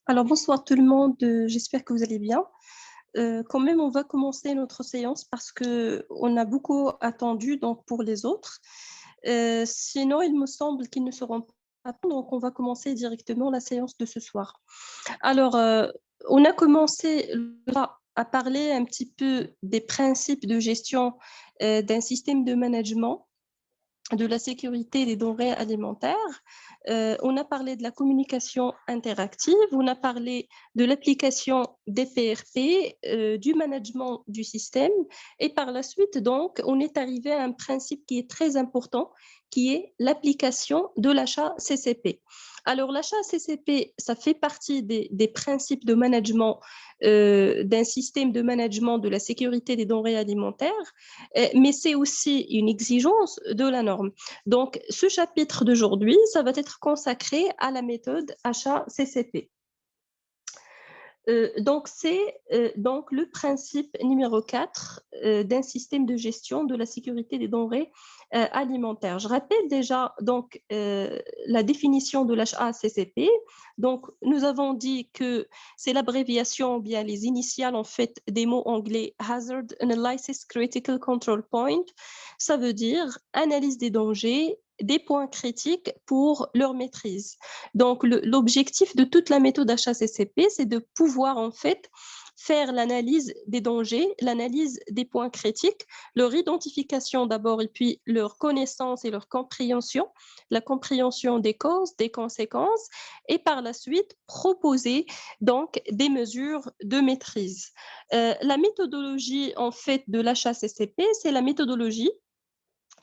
Alors, bonsoir tout le monde, j'espère que vous allez bien. Quand même, on va commencer notre séance parce qu'on a beaucoup attendu donc, pour les autres. Sinon, il me semble qu'ils ne seront pas, donc on va commencer directement la séance de ce soir. Alors, on a commencé à parler un petit peu des principes de gestion d'un système de management de la sécurité des denrées alimentaires. On a parlé de la communication interactive, on a parlé de l'application des PRP, du management du système, et par la suite, donc, on est arrivé à un principe qui est très important, qui est l'application de l'achat CCP. Alors, l'achat CCP, ça fait partie des principes de management d'un système de management de la sécurité des denrées alimentaires, mais c'est aussi une exigence de la norme. Donc, ce chapitre d'aujourd'hui, ça va être consacré à la méthode achat CCP. Donc, c'est donc le principe numéro 4 d'un système de gestion de la sécurité des denrées alimentaires. Je rappelle déjà donc, la définition de l'HACCP. Donc, nous avons dit que c'est l'abréviation, ou bien les initiales en fait des mots anglais Hazard Analysis Critical Control Point. Ça veut dire analyse des dangers, des points critiques pour leur maîtrise. Donc, l'objectif de toute la méthode HACCP, c'est de pouvoir en fait faire l'analyse des dangers, l'analyse des points critiques, leur identification d'abord et puis leur connaissance et leur compréhension, la compréhension des causes, des conséquences, et par la suite proposer donc des mesures de maîtrise. La méthodologie en fait de l'HACCP, c'est la méthodologie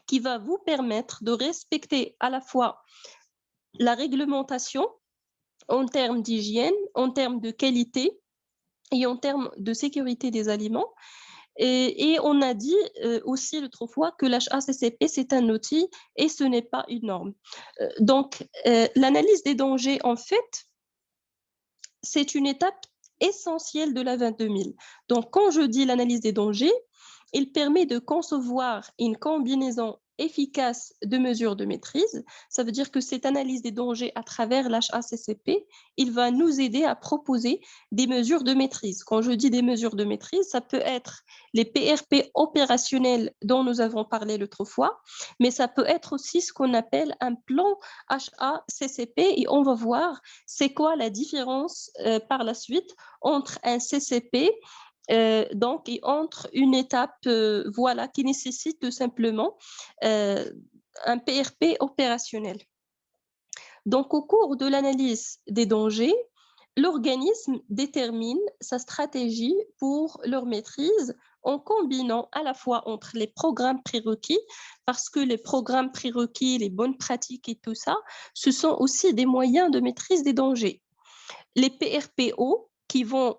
qui va vous permettre de respecter à la fois la réglementation en termes d'hygiène, en termes de qualité et en termes de sécurité des aliments. Et on a dit aussi l'autre fois que l'HACCP, c'est un outil et ce n'est pas une norme. Donc, l'analyse des dangers, en fait, c'est une étape essentielle de la 22000. Donc, quand je dis l'analyse des dangers, il permet de concevoir une combinaison efficace de mesures de maîtrise. Ça veut dire que cette analyse des dangers à travers l'HACCP, il va nous aider à proposer des mesures de maîtrise. Quand je dis des mesures de maîtrise, ça peut être les PRP opérationnels dont nous avons parlé l'autre fois, mais ça peut être aussi ce qu'on appelle un plan HACCP et on va voir c'est quoi la différence par la suite entre un CCP donc, et entre une étape voilà, qui nécessite tout simplement un PRP opérationnel. Donc, au cours de l'analyse des dangers, l'organisme détermine sa stratégie pour leur maîtrise en combinant à la fois entre les programmes prérequis, parce que les programmes prérequis, les bonnes pratiques et tout ça, ce sont aussi des moyens de maîtrise des dangers. Les PRPO qui vont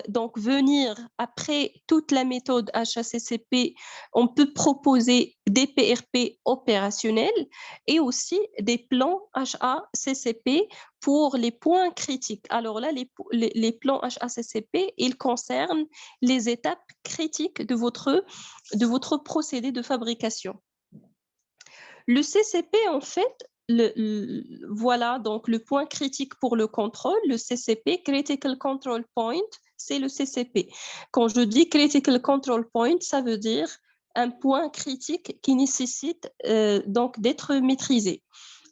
donc venir après toute la méthode HACCP, on peut proposer des PRP opérationnels et aussi des plans HACCP pour les points critiques. Alors là, les plans HACCP, ils concernent les étapes critiques de votre procédé de fabrication. Le CCP, en fait, voilà donc le point critique pour le contrôle, le CCP, Critical Control Point, c'est le CCP. Quand je dis Critical Control Point, ça veut dire un point critique qui nécessite donc d'être maîtrisé.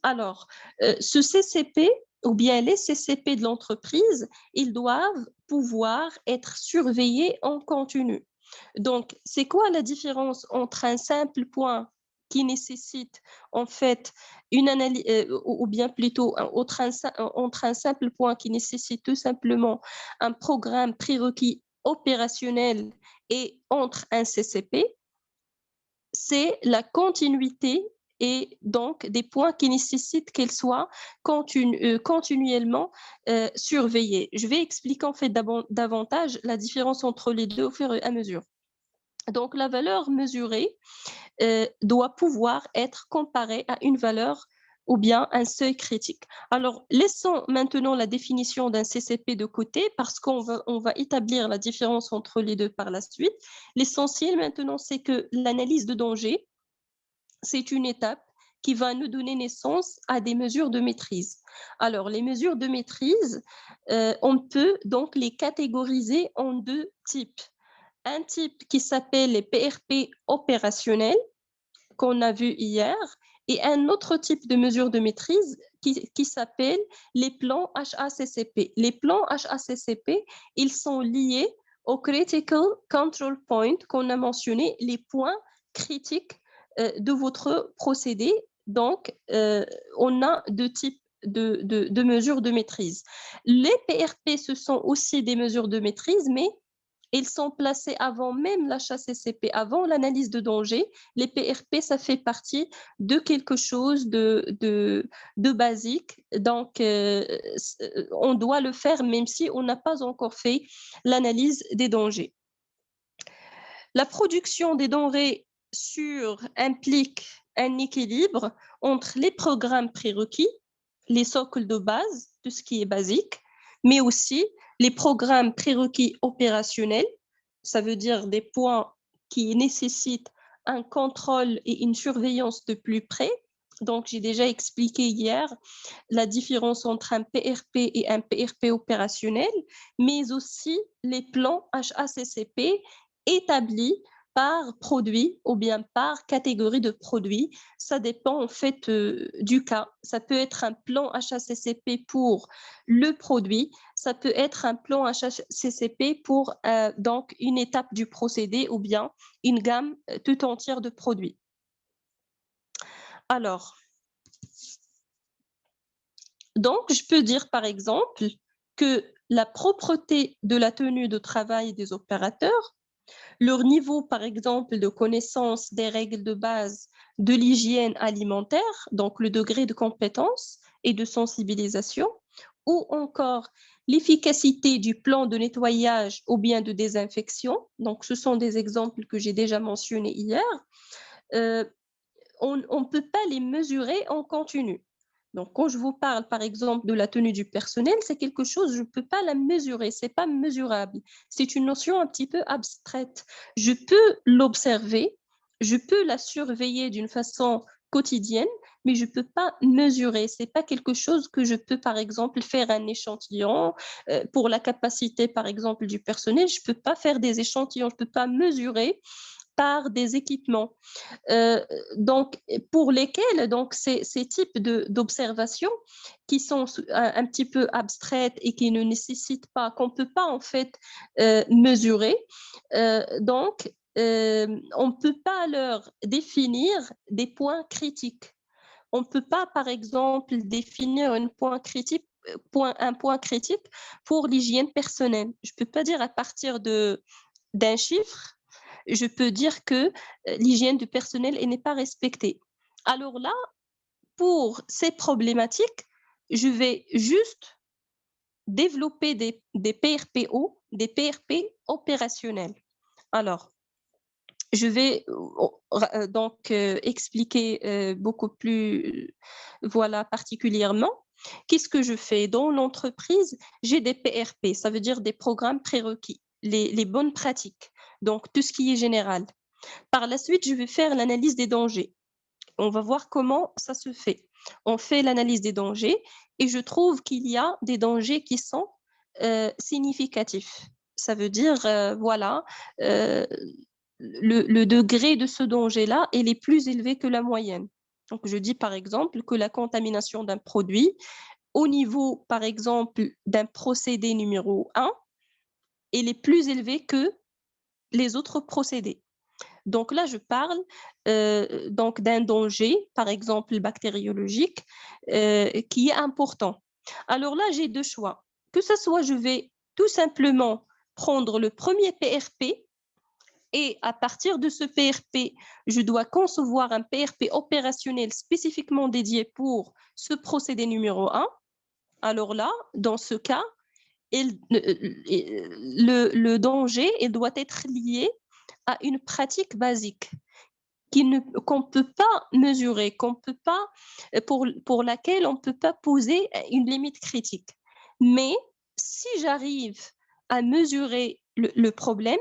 Alors, ce CCP ou bien les CCP de l'entreprise, ils doivent pouvoir être surveillés en continu. Donc, c'est quoi la différence entre un simple point qui nécessite en fait une analyse, ou bien plutôt entre un simple point qui nécessite tout simplement un programme prérequis opérationnel et entre un CCP, c'est la continuité et donc des points qui nécessitent qu'elles soient continuellement surveillées. Je vais expliquer en fait davantage la différence entre les deux au fur et à mesure. Donc, la valeur mesurée doit pouvoir être comparée à une valeur ou bien un seuil critique. Alors, laissons maintenant la définition d'un CCP de côté parce qu'on va établir la différence entre les deux par la suite. L'essentiel maintenant, c'est que l'analyse de danger, c'est une étape qui va nous donner naissance à des mesures de maîtrise. Alors, les mesures de maîtrise, on peut donc les catégoriser en deux types. Un type qui s'appelle les PRP opérationnels, qu'on a vu hier, et un autre type de mesure de maîtrise qui s'appelle les plans HACCP. Les plans HACCP, ils sont liés au Critical Control Point qu'on a mentionné, les points critiques de votre procédé. Donc, on a deux types de mesures de maîtrise. Les PRP, ce sont aussi des mesures de maîtrise, mais ils sont placés avant même l'HACCP, avant l'analyse de danger. Les PRP, ça fait partie de quelque chose de basique. Donc, on doit le faire même si on n'a pas encore fait l'analyse des dangers. La production des denrées sûres implique un équilibre entre les programmes prérequis, les socles de base, tout ce qui est basique, mais aussi les programmes prérequis opérationnels, ça veut dire des points qui nécessitent un contrôle et une surveillance de plus près. Donc, j'ai déjà expliqué hier la différence entre un PRP et un PRP opérationnel, mais aussi les plans HACCP établis par produit ou bien par catégorie de produits. Ça dépend en fait du cas. Ça peut être un plan HACCP pour le produit, ça peut être un plan HACCP pour donc une étape du procédé ou bien une gamme tout entière de produits. Alors, donc je peux dire par exemple que la propreté de la tenue de travail des opérateurs, leur niveau, par exemple, de connaissance des règles de base de l'hygiène alimentaire, donc le degré de compétence et de sensibilisation, ou encore l'efficacité du plan de nettoyage ou bien de désinfection. Donc, ce sont des exemples que j'ai déjà mentionnés hier. On ne peut pas les mesurer en continu. Donc, quand je vous parle, par exemple, de la tenue du personnel, c'est quelque chose, je ne peux pas la mesurer, ce n'est pas mesurable. C'est une notion un petit peu abstraite. Je peux l'observer, je peux la surveiller d'une façon quotidienne, mais je ne peux pas mesurer. Ce n'est pas quelque chose que je peux, par exemple, faire un échantillon pour la capacité, par exemple, du personnel. Je ne peux pas faire des échantillons, je ne peux pas mesurer par des équipements. Donc, pour lesquels donc, ces types d'observations qui sont un petit peu abstraites et qui ne nécessitent pas, qu'on ne peut pas en fait mesurer, donc on ne peut pas leur définir des points critiques. On ne peut pas, par exemple, définir un point critique pour l'hygiène personnelle. Je ne peux pas dire à partir d'un chiffre, je peux dire que l'hygiène du personnel n'est pas respectée. Alors là, pour ces problématiques, je vais juste développer des PRPO, des PRP opérationnels. Alors, je vais donc expliquer beaucoup plus voilà, particulièrement. Qu'est-ce que je fais? Dans l'entreprise, j'ai des PRP, ça veut dire des programmes prérequis, les bonnes pratiques, donc tout ce qui est général. Par la suite, je vais faire l'analyse des dangers. On va voir comment ça se fait. On fait l'analyse des dangers et je trouve qu'il y a des dangers qui sont significatifs. Ça veut dire, voilà, euh, le degré de ce danger-là est plus élevé que la moyenne. Donc, je dis par exemple que la contamination d'un produit au niveau, par exemple, d'un procédé numéro 1, elle est plus élevée que les autres procédés. Donc là, je parle donc d'un danger, par exemple bactériologique, qui est important. Alors là, j'ai deux choix. Que ce soit, je vais tout simplement prendre le premier PRP et à partir de ce PRP, je dois concevoir un PRP opérationnel spécifiquement dédié pour ce procédé numéro 1. Alors là, dans ce cas, le danger il doit être lié à une pratique basique qu'on ne peut pas mesurer, pour laquelle on ne peut pas poser une limite critique. Mais si j'arrive à mesurer le problème,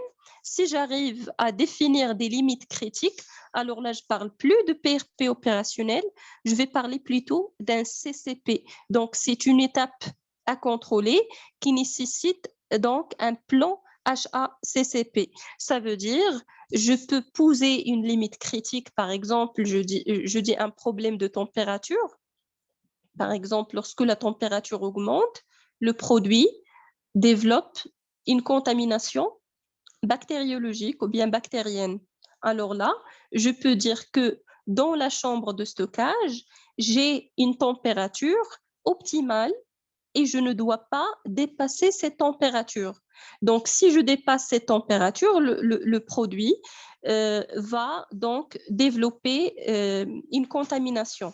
Si j'arrive à définir des limites critiques, alors là, je ne parle plus de PRP opérationnel, je vais parler plutôt d'un CCP. Donc, c'est une étape à contrôler qui nécessite donc un plan HACCP. Ça veut dire, je peux poser une limite critique, par exemple, je dis un problème de température. Par exemple, lorsque la température augmente, le produit développe une contamination bactériologique ou bien bactérienne. Alors là, je peux dire que dans la chambre de stockage, j'ai une température optimale et je ne dois pas dépasser cette température. Donc, si je dépasse cette température, le produit va donc développer une contamination.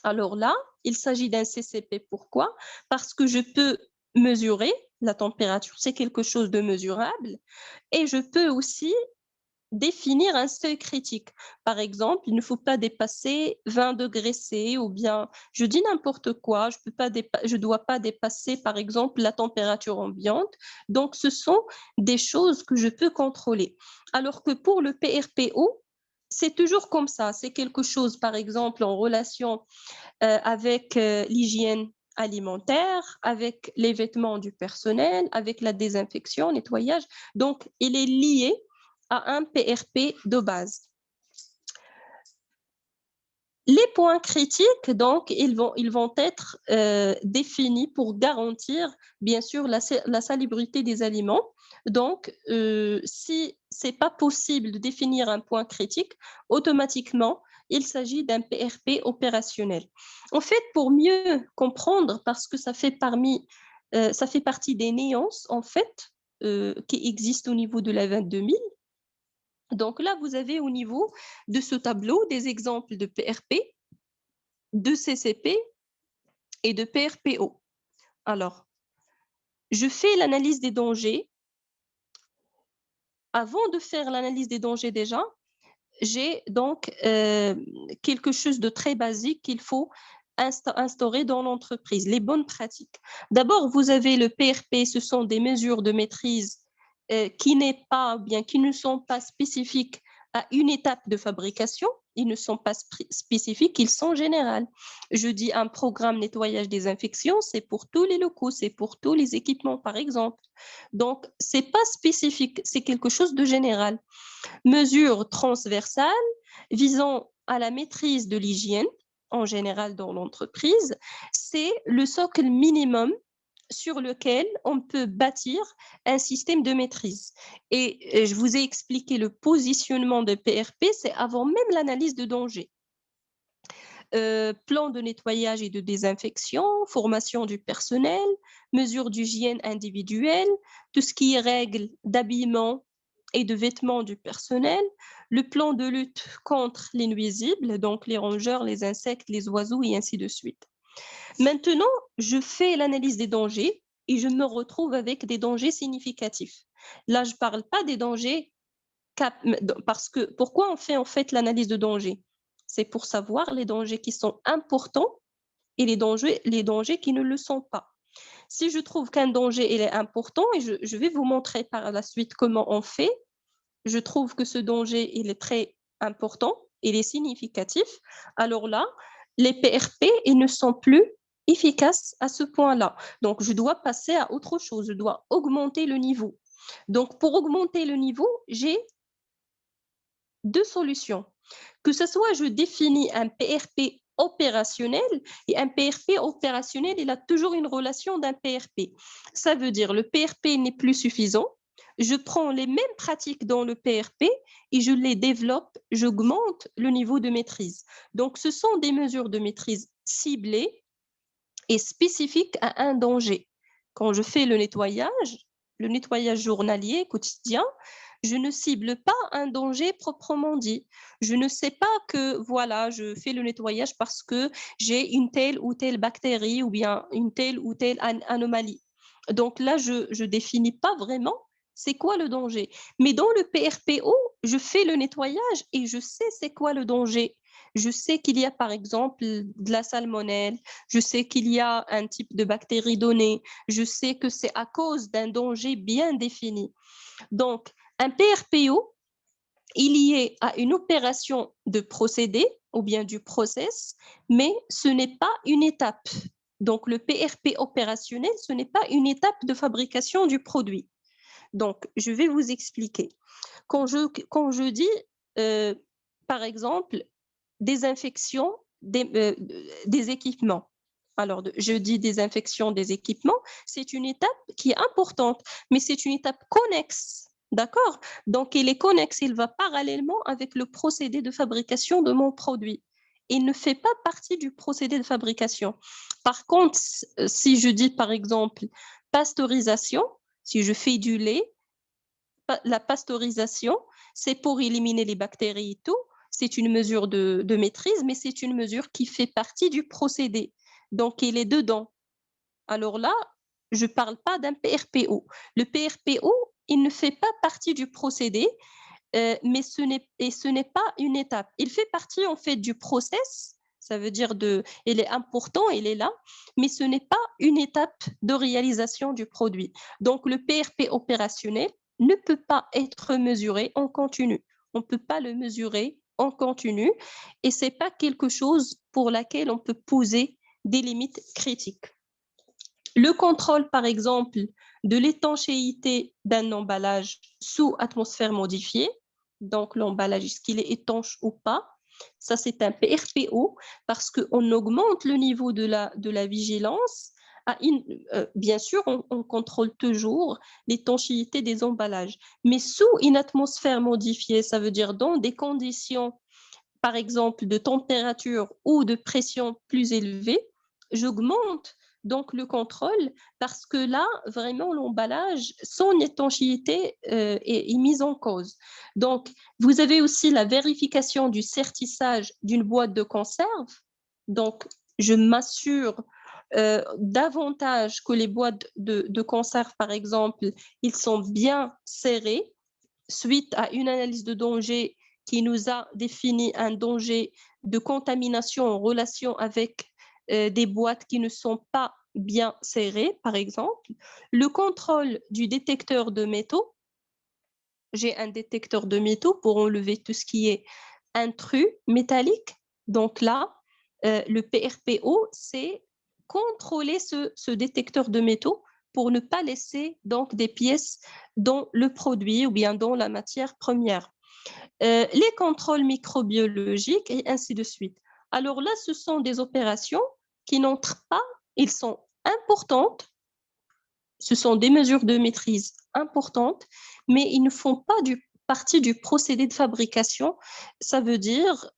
Alors là, il s'agit d'un CCP. Pourquoi? Parce que je peux mesurer la température, c'est quelque chose de mesurable, et je peux aussi définir un seuil critique. Par exemple, il ne faut pas dépasser 20 degrés C ou bien, je dis n'importe quoi, je ne dois pas dépasser, par exemple, la température ambiante. Donc, ce sont des choses que je peux contrôler. Alors que pour le PRPO, c'est toujours comme ça. C'est quelque chose, par exemple, en relation avec l'hygiène alimentaire, avec les vêtements du personnel, avec la désinfection, nettoyage. Donc, il est lié à un PRP de base. Les points critiques, donc, ils vont être définis pour garantir, bien sûr, la salubrité des aliments. Donc, si ce n'est pas possible de définir un point critique, automatiquement, il s'agit d'un PRP opérationnel. En fait, pour mieux comprendre, parce que ça fait partie des nuances, en fait, qui existent au niveau de la 22000. Donc là, vous avez au niveau de ce tableau des exemples de PRP, de CCP et de PRPO. Alors, je fais l'analyse des dangers. Avant de faire l'analyse des dangers déjà, j'ai donc quelque chose de très basique qu'il faut instaurer dans l'entreprise, les bonnes pratiques. D'abord, vous avez le PRP, ce sont des mesures de maîtrise qui ne sont pas spécifiques à une étape de fabrication, ils ne sont pas spécifiques, ils sont généraux. Je dis un programme nettoyage désinfection, c'est pour tous les locaux, c'est pour tous les équipements, par exemple. Donc, ce n'est pas spécifique, c'est quelque chose de général. Mesures transversales visant à la maîtrise de l'hygiène en général dans l'entreprise, c'est le socle minimum sur lequel on peut bâtir un système de maîtrise. Et je vous ai expliqué le positionnement de PRP, c'est avant même l'analyse de danger. Plan de nettoyage et de désinfection, formation du personnel, mesures d'hygiène individuelle, tout ce qui est règles d'habillement et de vêtements du personnel, le plan de lutte contre les nuisibles, donc les rongeurs, les insectes, les oiseaux et ainsi de suite. Maintenant, je fais l'analyse des dangers et je me retrouve avec des dangers significatifs. Là, je ne parle pas des dangers parce que pourquoi on fait en fait l'analyse de danger? C'est pour savoir les dangers qui sont importants et les dangers qui ne le sont pas. Si je trouve qu'un danger il est important, et je vais vous montrer par la suite comment on fait, je trouve que ce danger il est très important, il est significatif, alors là, les PRP ils ne sont plus efficaces à ce point-là. Donc, je dois passer à autre chose, je dois augmenter le niveau. Donc, pour augmenter le niveau, j'ai deux solutions. Que ce soit je définis un PRP opérationnel, et un PRP opérationnel, il a toujours une relation d'un PRP. Ça veut dire le PRP n'est plus suffisant, je prends les mêmes pratiques dans le PRP et je les développe, j'augmente le niveau de maîtrise. Donc, ce sont des mesures de maîtrise ciblées et spécifiques à un danger. Quand je fais le nettoyage journalier, quotidien, je ne cible pas un danger proprement dit. Je ne sais pas que, voilà, je fais le nettoyage parce que j'ai une telle ou telle bactérie ou bien une telle ou telle anomalie. Donc là, je ne définis pas vraiment c'est quoi le danger. Mais dans le PRPO, je fais le nettoyage et je sais c'est quoi le danger. Je sais qu'il y a par exemple de la salmonelle, je sais qu'il y a un type de bactérie donnée, je sais que c'est à cause d'un danger bien défini. Donc, Un PRPO est lié à une opération de procédé ou bien du process, mais ce n'est pas une étape. Donc, le PRP opérationnel, ce n'est pas une étape de fabrication du produit. Donc, je vais vous expliquer. Quand je dis, par exemple, désinfection des équipements, alors je dis désinfection des équipements, c'est une étape qui est importante, mais c'est une étape connexe. D'accord? Donc, il est connexe, il va parallèlement avec le procédé de fabrication de mon produit. Il ne fait pas partie du procédé de fabrication. Par contre, si je dis par exemple pasteurisation, si je fais du lait, la pasteurisation, c'est pour éliminer les bactéries et tout. C'est une mesure de maîtrise, mais c'est une mesure qui fait partie du procédé. Donc, il est dedans. Alors là, je ne parle pas d'un PRPO. Le PRPO, il ne fait pas partie du procédé, mais ce n'est pas une étape. Il fait partie, en fait, du process. Ça veut dire il est important, il est là, mais ce n'est pas une étape de réalisation du produit. Donc, le PRP opérationnel ne peut pas être mesuré en continu. On ne peut pas le mesurer en continu et ce n'est pas quelque chose pour laquelle on peut poser des limites critiques. Le contrôle, par exemple, de l'étanchéité d'un emballage sous atmosphère modifiée, donc l'emballage, est-ce qu'il est étanche ou pas, ça c'est un PRPO parce qu'on augmente le niveau de la vigilance. Bien sûr, on contrôle toujours l'étanchéité des emballages, mais sous une atmosphère modifiée, ça veut dire dans des conditions, par exemple, de température ou de pression plus élevée, j'augmente donc le contrôle parce que là, vraiment, l'emballage, son étanchéité est mise en cause. Donc, vous avez aussi la vérification du certissage d'une boîte de conserve. Donc, je m'assure davantage que les boîtes de conserve, par exemple, ils sont bien serrés suite à une analyse de danger qui nous a défini un danger de contamination en relation avec des boîtes qui ne sont pas bien serrées, par exemple. Le contrôle du détecteur de métaux. J'ai un détecteur de métaux pour enlever tout ce qui est intrus métallique. Donc là, le PRPO, c'est contrôler ce détecteur de métaux pour ne pas laisser donc des pièces dans le produit ou bien dans la matière première. Les contrôles microbiologiques et ainsi de suite. Alors là, ce sont des opérations qui n'entrent pas, ils sont importantes, ce sont des mesures de maîtrise importantes, mais ils ne font pas partie du procédé de fabrication. Ça veut dire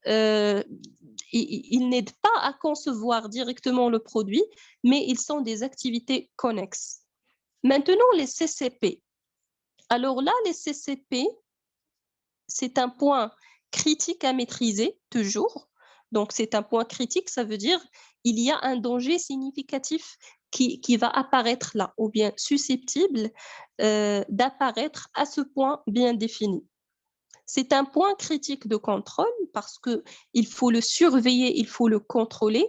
ils n'aident pas à concevoir directement le produit, mais ils sont des activités connexes. Maintenant, les CCP. Alors là, les CCP, c'est un point critique à maîtriser toujours. Donc, c'est un point critique, ça veut dire il y a un danger significatif qui va apparaître là, ou bien susceptible d'apparaître à ce point bien défini. C'est un point critique de contrôle parce qu'il faut le surveiller, il faut le contrôler.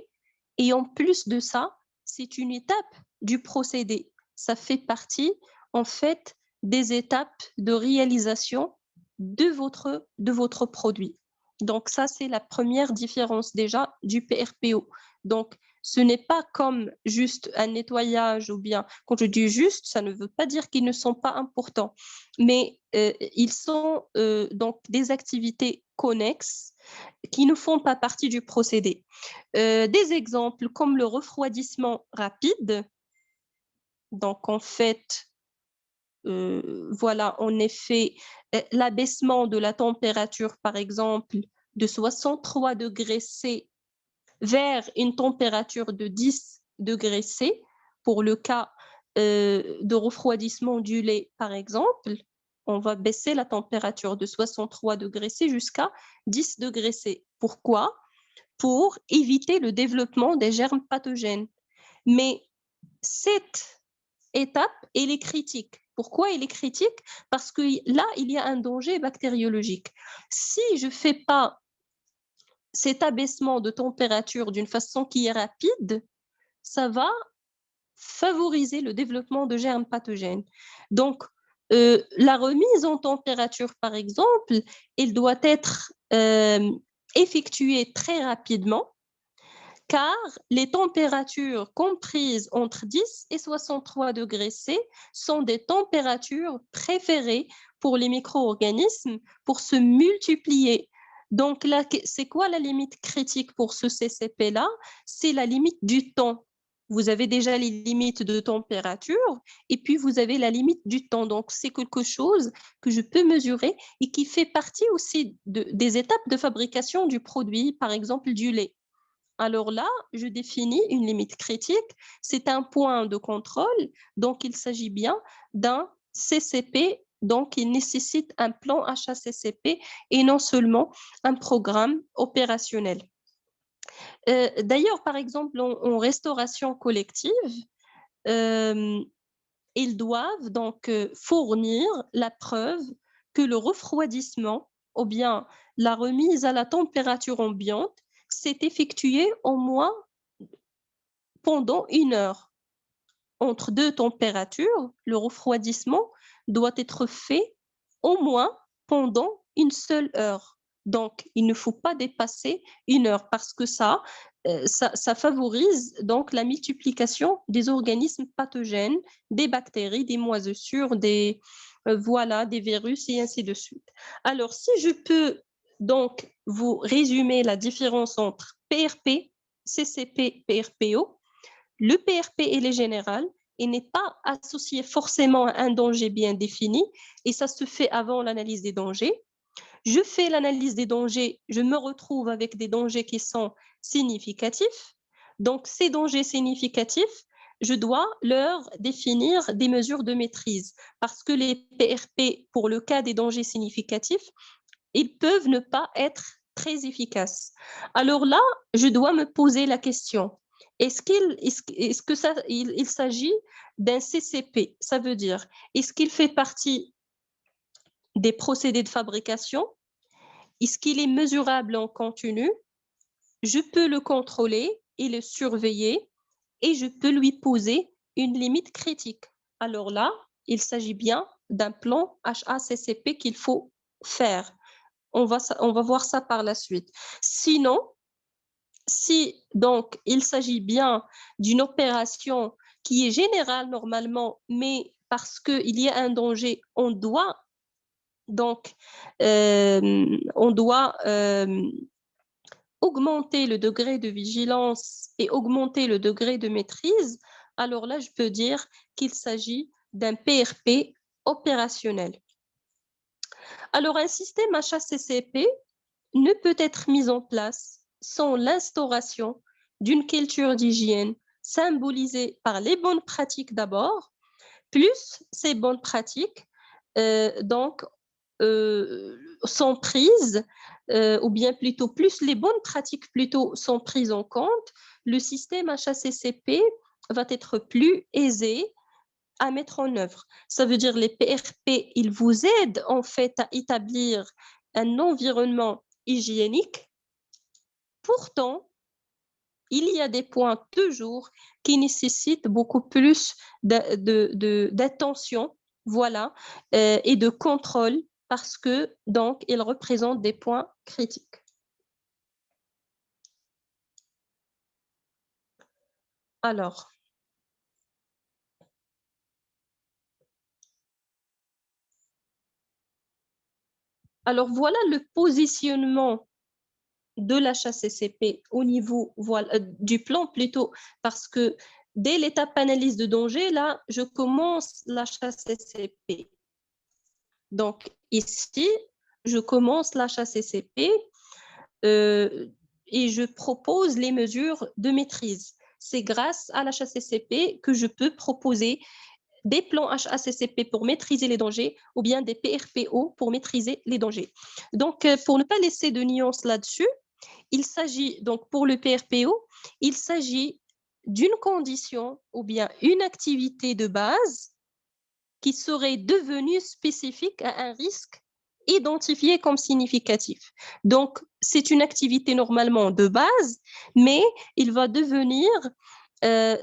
Et en plus de ça, c'est une étape du procédé. Ça fait partie, en fait, des étapes de réalisation de votre produit. Donc ça, c'est la première différence déjà du PRPO. Donc, ce n'est pas comme juste un nettoyage ou bien, quand je dis juste, ça ne veut pas dire qu'ils ne sont pas importants, mais ils sont donc des activités connexes qui ne font pas partie du procédé. Des exemples comme le refroidissement rapide. Donc, en fait, voilà, en effet, l'abaissement de la température, par exemple, de 63 degrés C vers une température de 10 degrés C, pour le cas de refroidissement du lait, par exemple, on va baisser la température de 63 degrés C jusqu'à 10 degrés C. Pourquoi? Pour éviter le développement des germes pathogènes. Mais cette étape, elle est critique. Pourquoi elle est critique? Parce que là, il y a un danger bactériologique. Si je ne fais pas cet abaissement de température d'une façon qui est rapide, ça va favoriser le développement de germes pathogènes. Donc, La remise en température, par exemple, elle doit être effectuée très rapidement car les températures comprises entre 10 et 63 degrés C sont des températures préférées pour les micro-organismes pour se multiplier. Donc, là, c'est quoi la limite critique pour ce CCP-là? C'est la limite du temps. Vous avez déjà les limites de température et puis vous avez la limite du temps. Donc, c'est quelque chose que je peux mesurer et qui fait partie aussi des étapes de fabrication du produit, par exemple du lait. Alors là, je définis une limite critique. C'est un point de contrôle, donc il s'agit bien d'un CCP, donc il nécessite un plan HACCP et non seulement un programme opérationnel. D'ailleurs, par exemple, en restauration collective, euh, ils doivent donc fournir la preuve que le refroidissement ou bien la remise à la température ambiante s'est effectué au moins pendant 1 heure. Entre deux températures, le refroidissement doit être fait au moins pendant une seule heure. Donc, il ne faut pas dépasser 1 heure parce que ça favorise donc la multiplication des organismes pathogènes, des bactéries, des moisissures, voilà, des virus et ainsi de suite. Alors, si je peux donc vous résumer la différence entre PRP, CCP, PRPO, le PRP, il est général et n'est pas associé forcément à un danger bien défini et ça se fait avant l'analyse des dangers. Je fais l'analyse des dangers, je me retrouve avec des dangers qui sont significatifs. Donc, ces dangers significatifs, je dois leur définir des mesures de maîtrise parce que les PRP, pour le cas des dangers significatifs, ils peuvent ne pas être très efficaces. Alors là, je dois me poser la question, est-ce que ça, il s'agit d'un CCP? Ça veut dire, est-ce qu'il fait partie des procédés de fabrication? Est-ce qu'il est mesurable en continu? Je peux le contrôler et le surveiller et je peux lui poser une limite critique. Alors là, il s'agit bien d'un plan HACCP qu'il faut faire. On va voir ça par la suite. Sinon, si donc il s'agit bien d'une opération qui est générale normalement, mais parce qu'il y a un danger, on doit donc augmenter le degré de vigilance et augmenter le degré de maîtrise, alors là, je peux dire qu'il s'agit d'un PRP opérationnel. Alors, un système HACCP ne peut être mis en place sans l'instauration d'une culture d'hygiène symbolisée par les bonnes pratiques d'abord, plus ces bonnes pratiques donc sont prises, ou bien plutôt plus les bonnes pratiques plutôt sont prises en compte, le système HACCP va être plus aisé à mettre en œuvre. Ça veut dire les PRP, ils vous aident en fait à établir un environnement hygiénique. Pourtant, il y a des points toujours qui nécessitent beaucoup plus d'attention, voilà, et de contrôle parce que donc ils représentent des points critiques. Alors, voilà le positionnement de l'HACCP au niveau voilà, du plan plutôt, parce que dès l'étape analyse de danger, là, je commence l'HACCP. Donc ici, je commence l'HACCP et je propose les mesures de maîtrise. C'est grâce à l'HACCP que je peux proposer des plans HACCP pour maîtriser les dangers ou bien des PRPO pour maîtriser les dangers. Donc, pour ne pas laisser de nuances là-dessus, il s'agit donc pour le PRPO, il s'agit d'une condition ou bien une activité de base qui serait devenue spécifique à un risque identifié comme significatif. Donc, c'est une activité normalement de base, mais il va devenir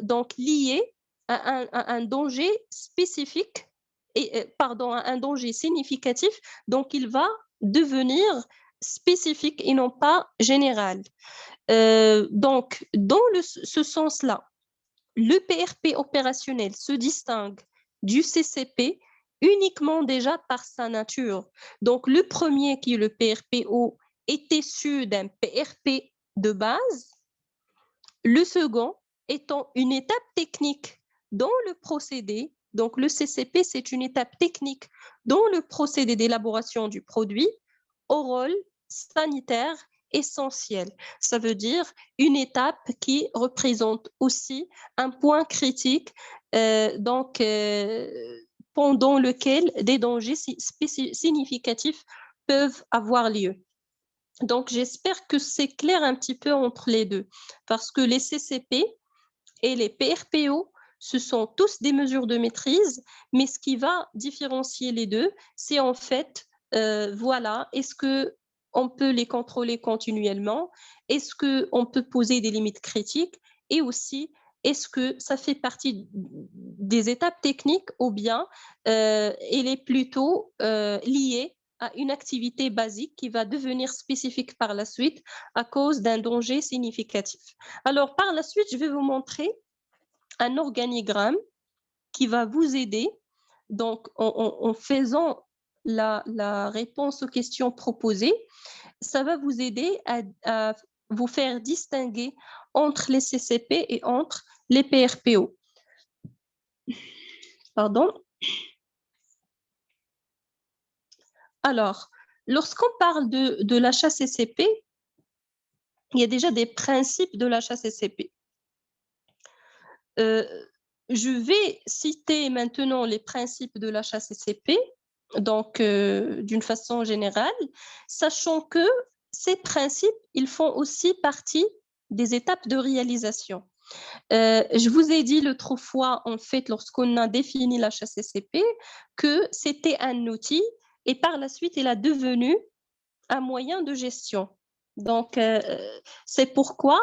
donc lié à un danger spécifique pardon, un danger significatif, donc il va devenir spécifique et non pas général. Donc, dans ce sens-là, le PRP opérationnel se distingue du CCP uniquement déjà par sa nature. Donc, le premier, qui est le PRPO, est issu d'un PRP de base. Le second étant une étape technique dans le procédé. Donc, le CCP, c'est une étape technique dans le procédé d'élaboration du produit au rôle sanitaire essentiel. Ça veut dire une étape qui représente aussi un point critique pendant lequel des dangers significatifs peuvent avoir lieu. Donc, j'espère que c'est clair un petit peu entre les deux, parce que les CCP et les PRPO, ce sont tous des mesures de maîtrise, mais ce qui va différencier les deux, c'est en fait, voilà, est-ce que on peut les contrôler continuellement? Est-ce qu'on peut poser des limites critiques? Et aussi, est-ce que ça fait partie des étapes techniques ou bien elle est plutôt liée à une activité basique qui va devenir spécifique par la suite à cause d'un danger significatif. Alors, par la suite, je vais vous montrer un organigramme qui va vous aider. Donc, en faisant la réponse aux questions proposées, ça va vous aider à vous faire distinguer entre les CCP et entre les PRPO. Pardon. Alors, lorsqu'on parle de l'achat CCP, il y a déjà des principes de l'achat CCP. Je vais citer maintenant les principes de l'achat CCP, donc d'une façon générale, sachant que ces principes, ils font aussi partie des étapes de réalisation. Je vous ai dit l'autre fois, en fait, lorsqu'on a défini l'achat CCP, que c'était un outil et par la suite, il a devenu un moyen de gestion. Donc, c'est pourquoi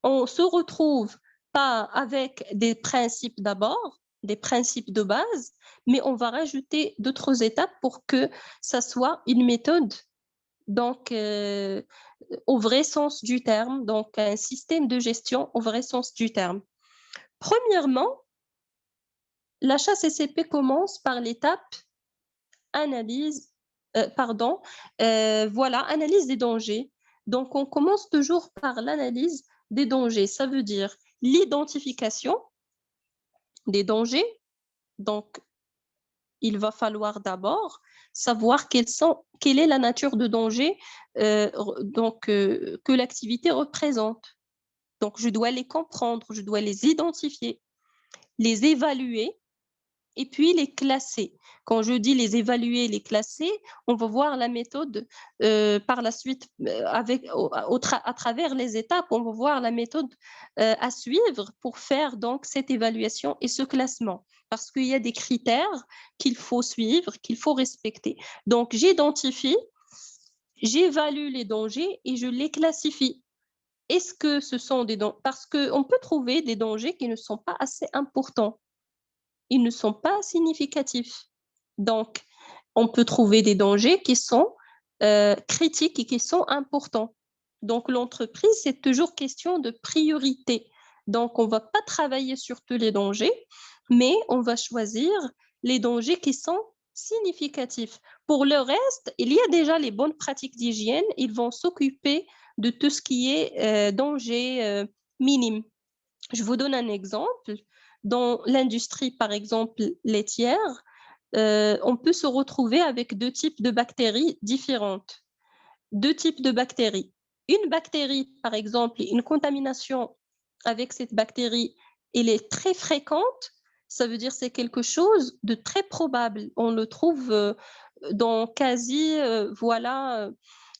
on se retrouve pas avec des principes d'abord, des principes de base, mais on va rajouter d'autres étapes pour que ça soit une méthode, donc au vrai sens du terme, donc un système de gestion au vrai sens du terme. Premièrement, l'achat CCP commence par l'étape analyse, voilà, analyse des dangers. Donc, on commence toujours par l'analyse des dangers. Ça veut dire l'identification des dangers. Donc, il va falloir d'abord savoir quelle est la nature de danger que l'activité représente. Donc, je dois les comprendre, je dois les identifier, les évaluer et puis les classer. Quand je dis les évaluer, les classer, on va voir la méthode par la suite à travers les étapes, on va voir la méthode à suivre pour faire donc cette évaluation et ce classement. Parce qu'il y a des critères qu'il faut suivre, qu'il faut respecter. Donc, j'identifie, j'évalue les dangers et je les classifie. Est-ce que ce sont des dangers? Parce qu'on peut trouver des dangers qui ne sont pas assez importants. Ils ne sont pas significatifs. Donc, on peut trouver des dangers qui sont critiques et qui sont importants. Donc, l'entreprise, c'est toujours question de priorité. Donc, on ne va pas travailler sur tous les dangers, mais on va choisir les dangers qui sont significatifs. Pour le reste, il y a déjà les bonnes pratiques d'hygiène. Ils vont s'occuper de tout ce qui est danger minime. Je vous donne un exemple. Dans l'industrie, par exemple, laitière, on peut se retrouver avec deux types de bactéries différentes. Deux types de bactéries. Une bactérie, par exemple, une contamination avec cette bactérie, elle est très fréquente. Ça veut dire que c'est quelque chose de très probable. On le trouve dans quasi, voilà,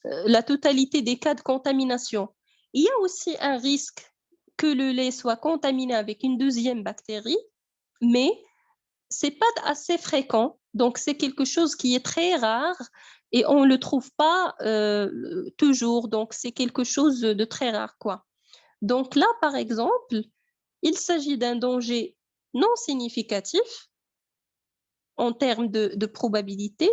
la totalité des cas de contamination. Il y a aussi un risque que le lait soit contaminé avec une deuxième bactérie, mais c'est pas assez fréquent. Donc, c'est quelque chose qui est très rare et on ne le trouve pas toujours. Donc, c'est quelque chose de très rare, quoi. Donc là, par exemple, il s'agit d'un danger non significatif en termes de probabilité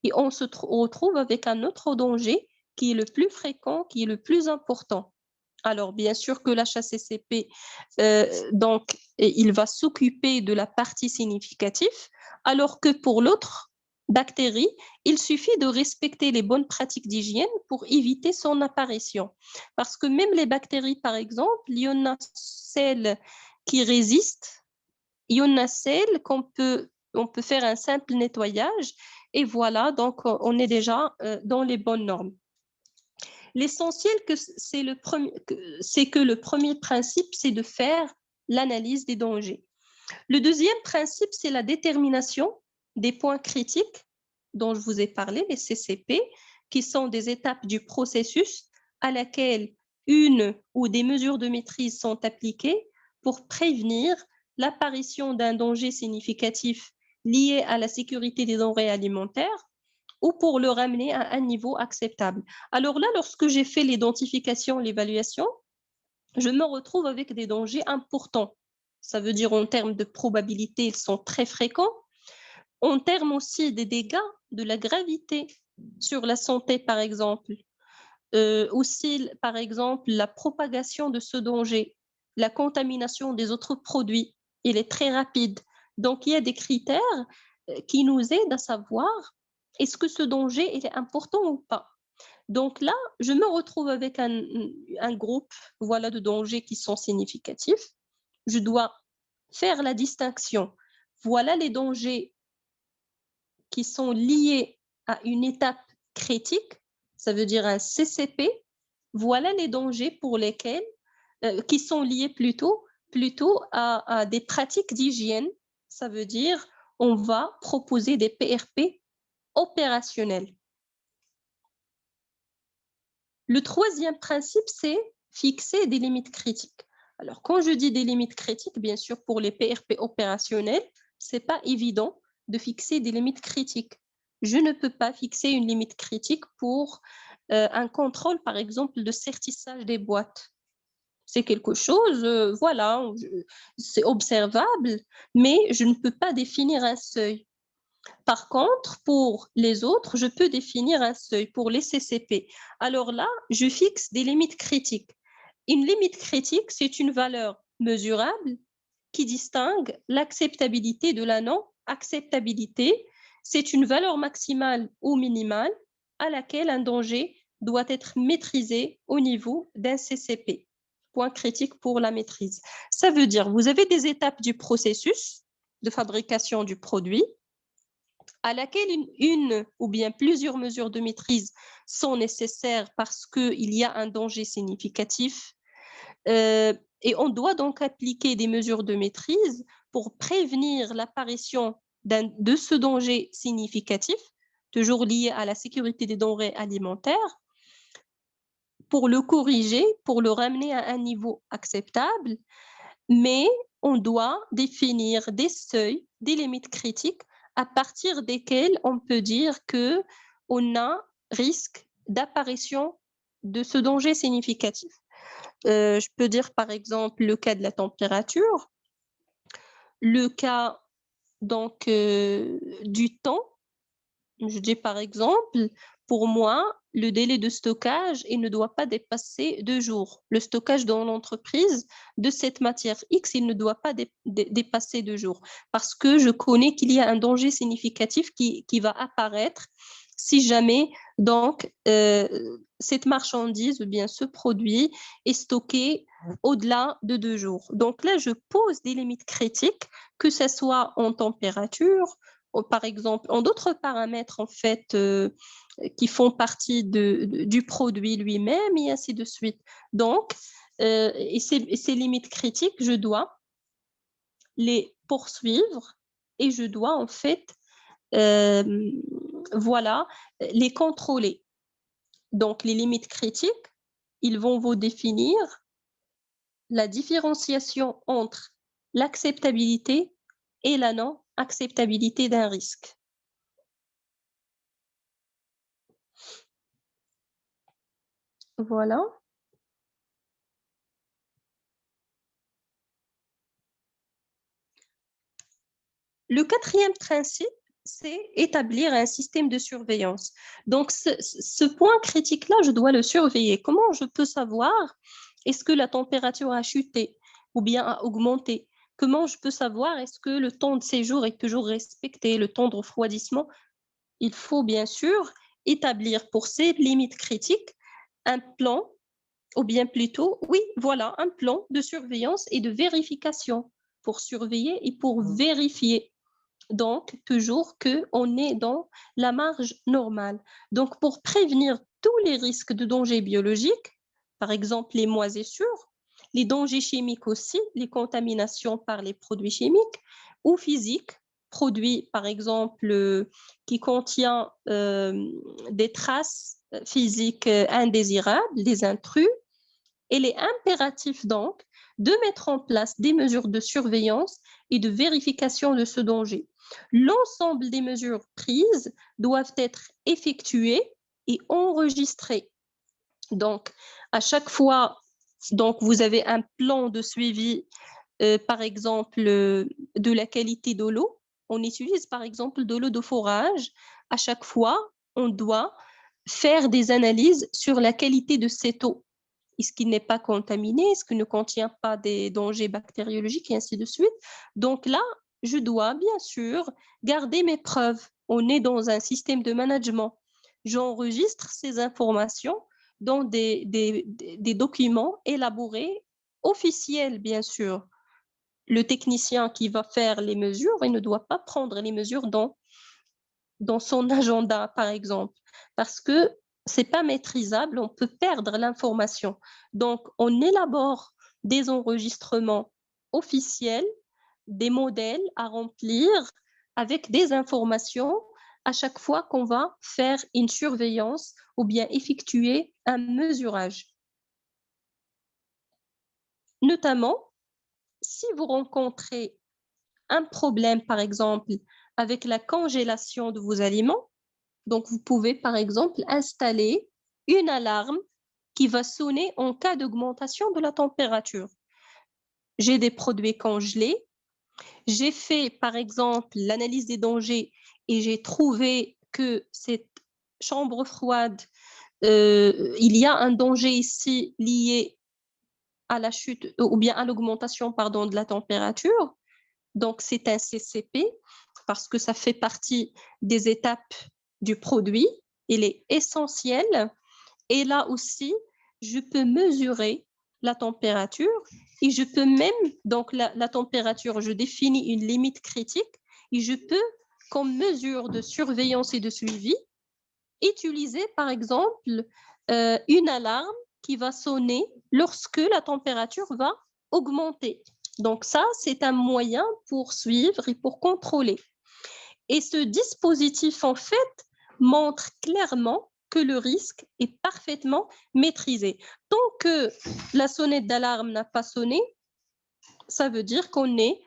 et on se retrouve avec un autre danger qui est le plus fréquent, qui est le plus important. Alors, bien sûr que l'HACCP, donc, il va s'occuper de la partie significative, alors que pour l'autre bactérie, il suffit de respecter les bonnes pratiques d'hygiène pour éviter son apparition. Parce que même les bactéries, par exemple, il y en a celles qui résistent, il y en a celles on peut faire un simple nettoyage et voilà, donc on est déjà dans les bonnes normes. L'essentiel, c'est que le premier principe, c'est de faire l'analyse des dangers. Le deuxième principe, c'est la détermination des points critiques dont je vous ai parlé, les CCP, qui sont des étapes du processus à laquelle une ou des mesures de maîtrise sont appliquées pour prévenir l'apparition d'un danger significatif lié à la sécurité des denrées alimentaires ou pour le ramener à un niveau acceptable. Alors là, lorsque j'ai fait l'identification, l'évaluation, je me retrouve avec des dangers importants. Ça veut dire en termes de probabilité, ils sont très fréquents. En termes aussi des dégâts, de la gravité sur la santé, par exemple. Aussi, par exemple, la propagation de ce danger, la contamination des autres produits, il est très rapide. Donc, il y a des critères qui nous aident à savoir est-ce que ce danger est important ou pas. Donc là, je me retrouve avec un groupe voilà, de dangers qui sont significatifs. Je dois faire la distinction. Voilà les dangers qui sont liés à une étape critique, ça veut dire un CCP. Voilà les dangers pour lesquels, qui sont liés plutôt à des pratiques d'hygiène. Ça veut dire on va proposer des PRP opérationnels. Le troisième principe, c'est fixer des limites critiques. Alors, quand je dis des limites critiques, bien sûr, pour les PRP opérationnels, ce n'est pas évident de fixer des limites critiques. Je ne peux pas fixer une limite critique pour un contrôle, par exemple, de certissage des boîtes. C'est quelque chose, voilà, c'est observable, mais je ne peux pas définir un seuil. Par contre, pour les autres, je peux définir un seuil pour les CCP. Alors là, je fixe des limites critiques. Une limite critique, c'est une valeur mesurable qui distingue l'acceptabilité de la non-acceptabilité. C'est une valeur maximale ou minimale à laquelle un danger doit être maîtrisé au niveau d'un CCP. Point critique pour la maîtrise. Ça veut dire, vous avez des étapes du processus de fabrication du produit à laquelle une ou bien plusieurs mesures de maîtrise sont nécessaires parce qu'il y a un danger significatif. Et on doit donc appliquer des mesures de maîtrise pour prévenir l'apparition de ce danger significatif, toujours lié à la sécurité des denrées alimentaires, pour le corriger, pour le ramener à un niveau acceptable, mais on doit définir des seuils, des limites critiques à partir desquelles on peut dire qu'on a risque d'apparition de ce danger significatif. Je peux dire par exemple le cas de la température, le cas donc du temps. Je dis par exemple, pour moi, le délai de stockage, il ne doit pas dépasser 2 jours. Le stockage dans l'entreprise de cette matière X, il ne doit pas dépasser 2 jours parce que je connais qu'il y a un danger significatif qui va apparaître si jamais donc cette marchandise ou bien ce produit est stocké au-delà de 2 jours. Donc là, je pose des limites critiques, que ce soit en température, par exemple, en d'autres paramètres en fait qui font partie du produit lui-même et ainsi de suite. Donc, et ces limites critiques, je dois les poursuivre et je dois en fait, voilà, les contrôler. Donc, les limites critiques, ils vont vous définir la différenciation entre l'acceptabilité et la non-acceptabilité d'un risque. Voilà. Le quatrième principe, c'est établir un système de surveillance. Donc, ce point critique-là, je dois le surveiller. Comment je peux savoir est-ce que la température a chuté ou bien a augmenté? Comment je peux savoir est-ce que le temps de séjour est toujours respecté, le temps de refroidissement? Il faut bien sûr établir pour ces limites critiques un plan, ou bien plutôt, oui, voilà, un plan de surveillance et de vérification pour surveiller et pour vérifier. Donc, toujours qu'on est dans la marge normale. Donc, pour prévenir tous les risques de dangers biologiques, par exemple les moisissures, les dangers chimiques aussi, les contaminations par les produits chimiques ou physiques, produits par exemple qui contiennent des traces physiques indésirables, des intrus. Il est impératif donc de mettre en place des mesures de surveillance et de vérification de ce danger. L'ensemble des mesures prises doivent être effectuées et enregistrées. Donc, à chaque fois, donc, vous avez un plan de suivi, par exemple, de la qualité de l'eau. On utilise, par exemple, de l'eau de forage. À chaque fois, on doit faire des analyses sur la qualité de cette eau. Est-ce qu'il n'est pas contaminé? Est-ce qu'il ne contient pas des dangers bactériologiques et ainsi de suite? Donc là, je dois bien sûr garder mes preuves. On est dans un système de management. J'enregistre ces informations dans des documents élaborés, officiels bien sûr. Le technicien qui va faire les mesures, il ne doit pas prendre les mesures dans son agenda, par exemple, parce que c'est pas maîtrisable, on peut perdre l'information. Donc, on élabore des enregistrements officiels, des modèles à remplir avec des informations à chaque fois qu'on va faire une surveillance ou bien effectuer un mesurage. Notamment, si vous rencontrez un problème, par exemple, avec la congélation de vos aliments, donc vous pouvez, par exemple, installer une alarme qui va sonner en cas d'augmentation de la température. J'ai des produits congelés. J'ai fait, par exemple, l'analyse des dangers et j'ai trouvé que cette chambre froide, il y a un danger ici lié à la chute ou bien à l'augmentation, pardon, de la température. Donc, c'est un CCP parce que ça fait partie des étapes du produit. Il est essentiel. Et là aussi, je peux mesurer la température et je peux même, donc la température, je définis une limite critique et je peux, comme mesure de surveillance et de suivi, utiliser par exemple une alarme qui va sonner lorsque la température va augmenter. Donc ça, c'est un moyen pour suivre et pour contrôler. Et ce dispositif, en fait, montre clairement que le risque est parfaitement maîtrisé. Tant que la sonnette d'alarme n'a pas sonné, ça veut dire qu'on est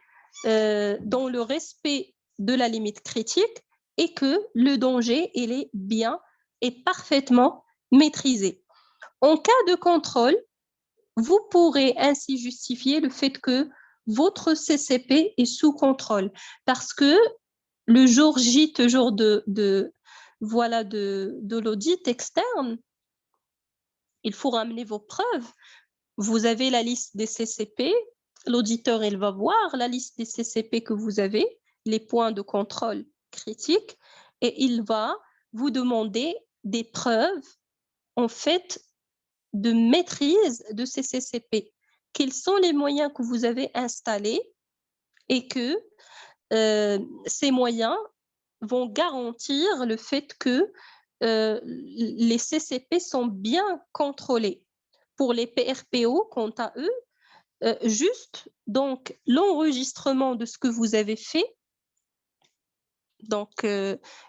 dans le respect de la limite critique et que le danger, il est bien et parfaitement maîtrisé. En cas de contrôle, vous pourrez ainsi justifier le fait que votre CCP est sous contrôle parce que le jour J, toujours voilà, de l'audit externe, il faut ramener vos preuves. Vous avez la liste des CCP, l'auditeur, il va voir la liste des CCP que vous avez, les points de contrôle critiques, et il va vous demander des preuves, en fait, de maîtrise de ces CCP. Quels sont les moyens que vous avez installés et que ces moyens vont garantir le fait que les CCP sont bien contrôlés. Pour les PRPO, quant à eux, juste donc l'enregistrement de ce que vous avez fait, donc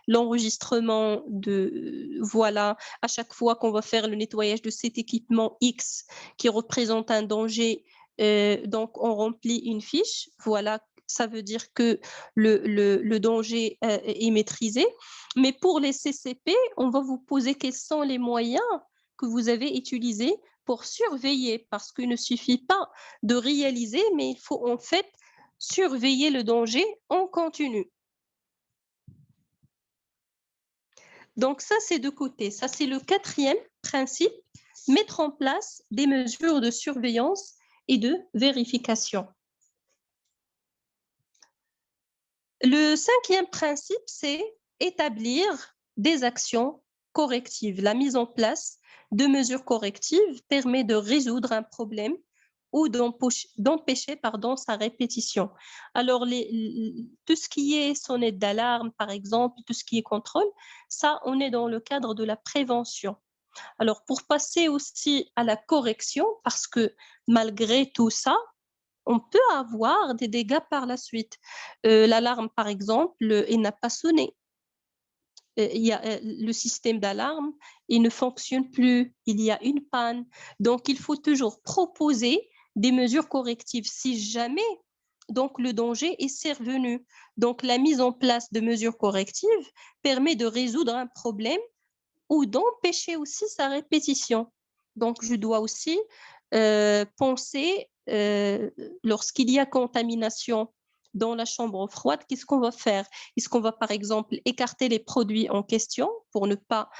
l'enregistrement de voilà, à chaque fois qu'on va faire le nettoyage de cet équipement X qui représente un danger, donc on remplit une fiche, voilà, ça veut dire que le danger est maîtrisé. Mais pour les CCP, on va vous poser quels sont les moyens que vous avez utilisés pour surveiller, parce qu'il ne suffit pas de réaliser, mais il faut en fait surveiller le danger en continu. Donc, ça, c'est de côté. Ça, c'est le quatrième principe, mettre en place des mesures de surveillance et de vérification. Le cinquième principe, c'est établir des actions correctives. La mise en place de mesures correctives permet de résoudre un problème ou d'empêcher sa répétition. Alors, tout ce qui est sonnette d'alarme, par exemple, tout ce qui est contrôle, ça, on est dans le cadre de la prévention. Alors, pour passer aussi à la correction, parce que malgré tout ça, on peut avoir des dégâts par la suite. L'alarme, par exemple, elle n'a pas sonné. Le système d'alarme, il ne fonctionne plus. Il y a une panne. Donc, il faut toujours proposer des mesures correctives si jamais donc, le danger est survenu. Donc, la mise en place de mesures correctives permet de résoudre un problème ou d'empêcher aussi sa répétition. Donc, je dois aussi penser, lorsqu'il y a contamination dans la chambre froide, qu'est-ce qu'on va faire? Est-ce qu'on va, par exemple, écarter les produits en question pour ne pas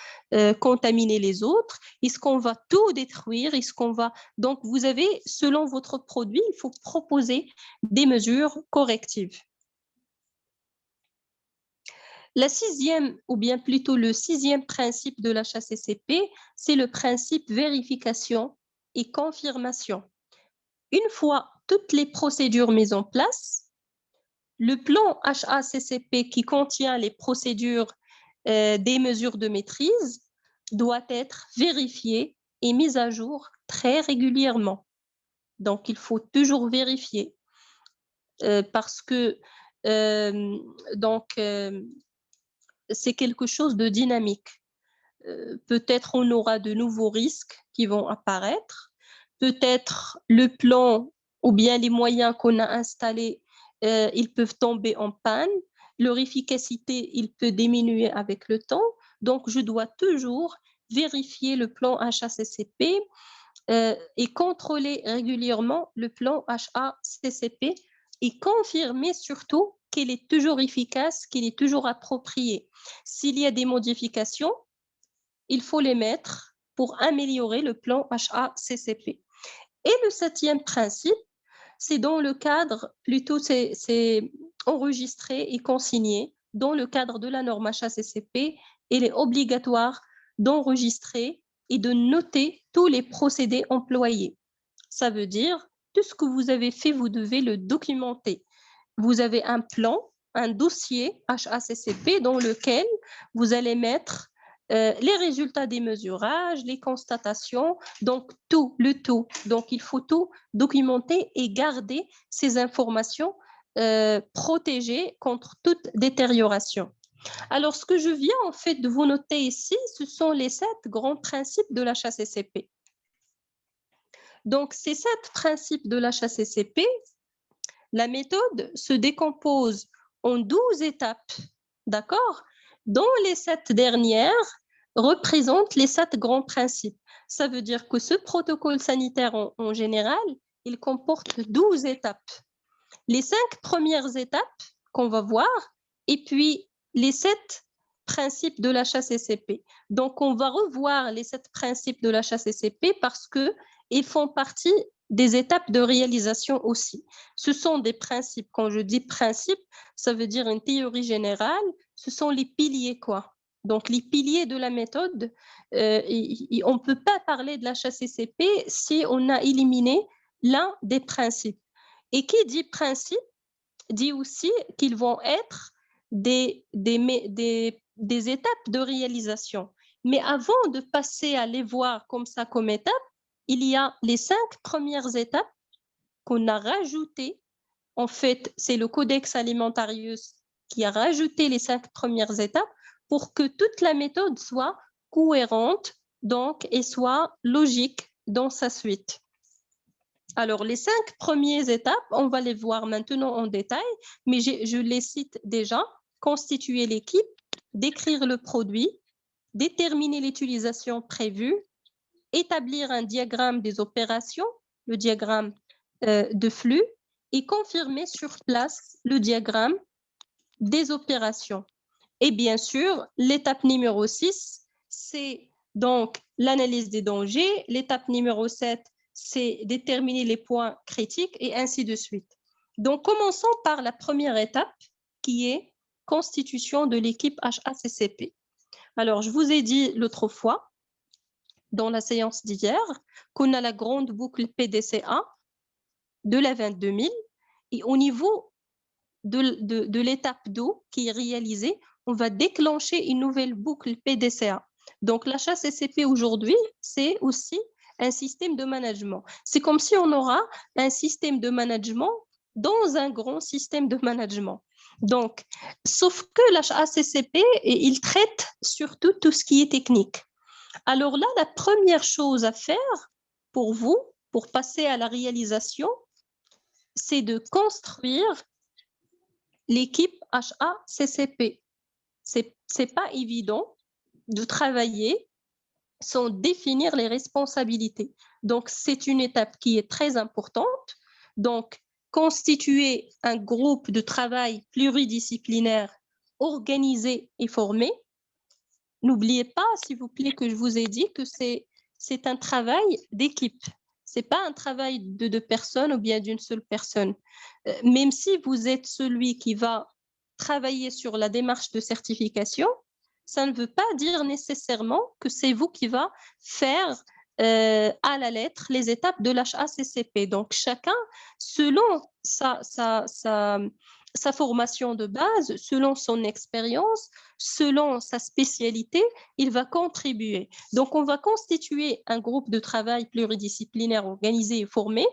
contaminer les autres? Est-ce qu'on va tout détruire? Est-ce qu'on va... Donc, vous avez, selon votre produit, il faut proposer des mesures correctives. La sixième, ou bien plutôt le sixième principe de l'HACCP, c'est le principe vérification et confirmation. Une fois toutes les procédures mises en place, le plan HACCP qui contient les procédures des mesures de maîtrise doit être vérifié et mis à jour très régulièrement. Donc, il faut toujours vérifier parce que c'est quelque chose de dynamique. Peut-être on aura de nouveaux risques qui vont apparaître. Peut-être le plan ou bien les moyens qu'on a installés, ils peuvent tomber en panne. Leur efficacité, il peut diminuer avec le temps. Donc, je dois toujours vérifier le plan HACCP et contrôler régulièrement le plan HACCP et confirmer surtout qu'il est toujours efficace, qu'il est toujours approprié. S'il y a des modifications, il faut les mettre pour améliorer le plan HACCP. Et le septième principe, c'est dans le cadre, plutôt c'est enregistré et consigné dans le cadre de la norme HACCP. Il est obligatoire d'enregistrer et de noter tous les procédés employés. Ça veut dire, tout ce que vous avez fait, vous devez le documenter. Vous avez un plan, un dossier HACCP dans lequel vous allez mettre les résultats des mesurages, les constatations, donc tout, le tout. Donc, il faut tout documenter et garder ces informations protégées contre toute détérioration. Alors, ce que je viens en fait de vous noter ici, ce sont les 7 grands principes de l'HACCP. Donc, ces 7 principes de l'HACCP, la méthode se décompose en 12 étapes, d'accord? Dont les 7 dernières représentent les 7 grands principes. Ça veut dire que ce protocole sanitaire en général, il comporte 12 étapes. Les 5 premières étapes qu'on va voir, et puis les 7 principes de l'HACCP. Donc, on va revoir les 7 principes de l'HACCP parce qu'ils font partie des étapes de réalisation aussi. Ce sont des principes. Quand je dis principes, ça veut dire une théorie générale. Ce sont les piliers, quoi. Donc, les piliers de la méthode, on ne peut pas parler de l'HACCP si on a éliminé l'un des principes. Et qui dit principe dit aussi qu'ils vont être des étapes de réalisation. Mais avant de passer à les voir comme ça, comme étapes, il y a les 5 premières étapes qu'on a rajoutées. En fait, c'est le Codex Alimentarius qui a rajouté les 5 premières étapes pour que toute la méthode soit cohérente donc, et soit logique dans sa suite. Alors, les 5 premières étapes, on va les voir maintenant en détail, mais je les cite déjà. Constituer l'équipe, décrire le produit, déterminer l'utilisation prévue, établir un diagramme des opérations, le diagramme de flux, et confirmer sur place le diagramme des opérations. Et bien sûr, l'étape numéro 6, c'est donc l'analyse des dangers. L'étape numéro 7, c'est déterminer les points critiques et ainsi de suite. Donc, commençons par la première étape qui est constitution de l'équipe HACCP. Alors, je vous ai dit l'autre fois, dans la séance d'hier, qu'on a la grande boucle PDCA de la 22000 et au niveau de l'étape 2 qui est réalisée, on va déclencher une nouvelle boucle PDCA. Donc, l'HACCP aujourd'hui, c'est aussi un système de management. C'est comme si on aura un système de management dans un grand système de management. Donc, sauf que l'HACCP, il traite surtout tout ce qui est technique. Alors là, la première chose à faire pour vous, pour passer à la réalisation, c'est de construire l'équipe HACCP. C'est pas évident de travailler sans définir les responsabilités. Donc, c'est une étape qui est très importante. Donc, constituer un groupe de travail pluridisciplinaire organisé et formé. N'oubliez pas, s'il vous plaît, que je vous ai dit que c'est un travail d'équipe. Ce n'est pas un travail de deux personnes ou bien d'une seule personne. Même si vous êtes celui qui va travailler sur la démarche de certification, ça ne veut pas dire nécessairement que c'est vous qui va faire à la lettre les étapes de l'HACCP. Donc, chacun, selon sa formation de base, selon son expérience, selon sa spécialité, il va contribuer. Donc, on va constituer un groupe de travail pluridisciplinaire organisé et formé.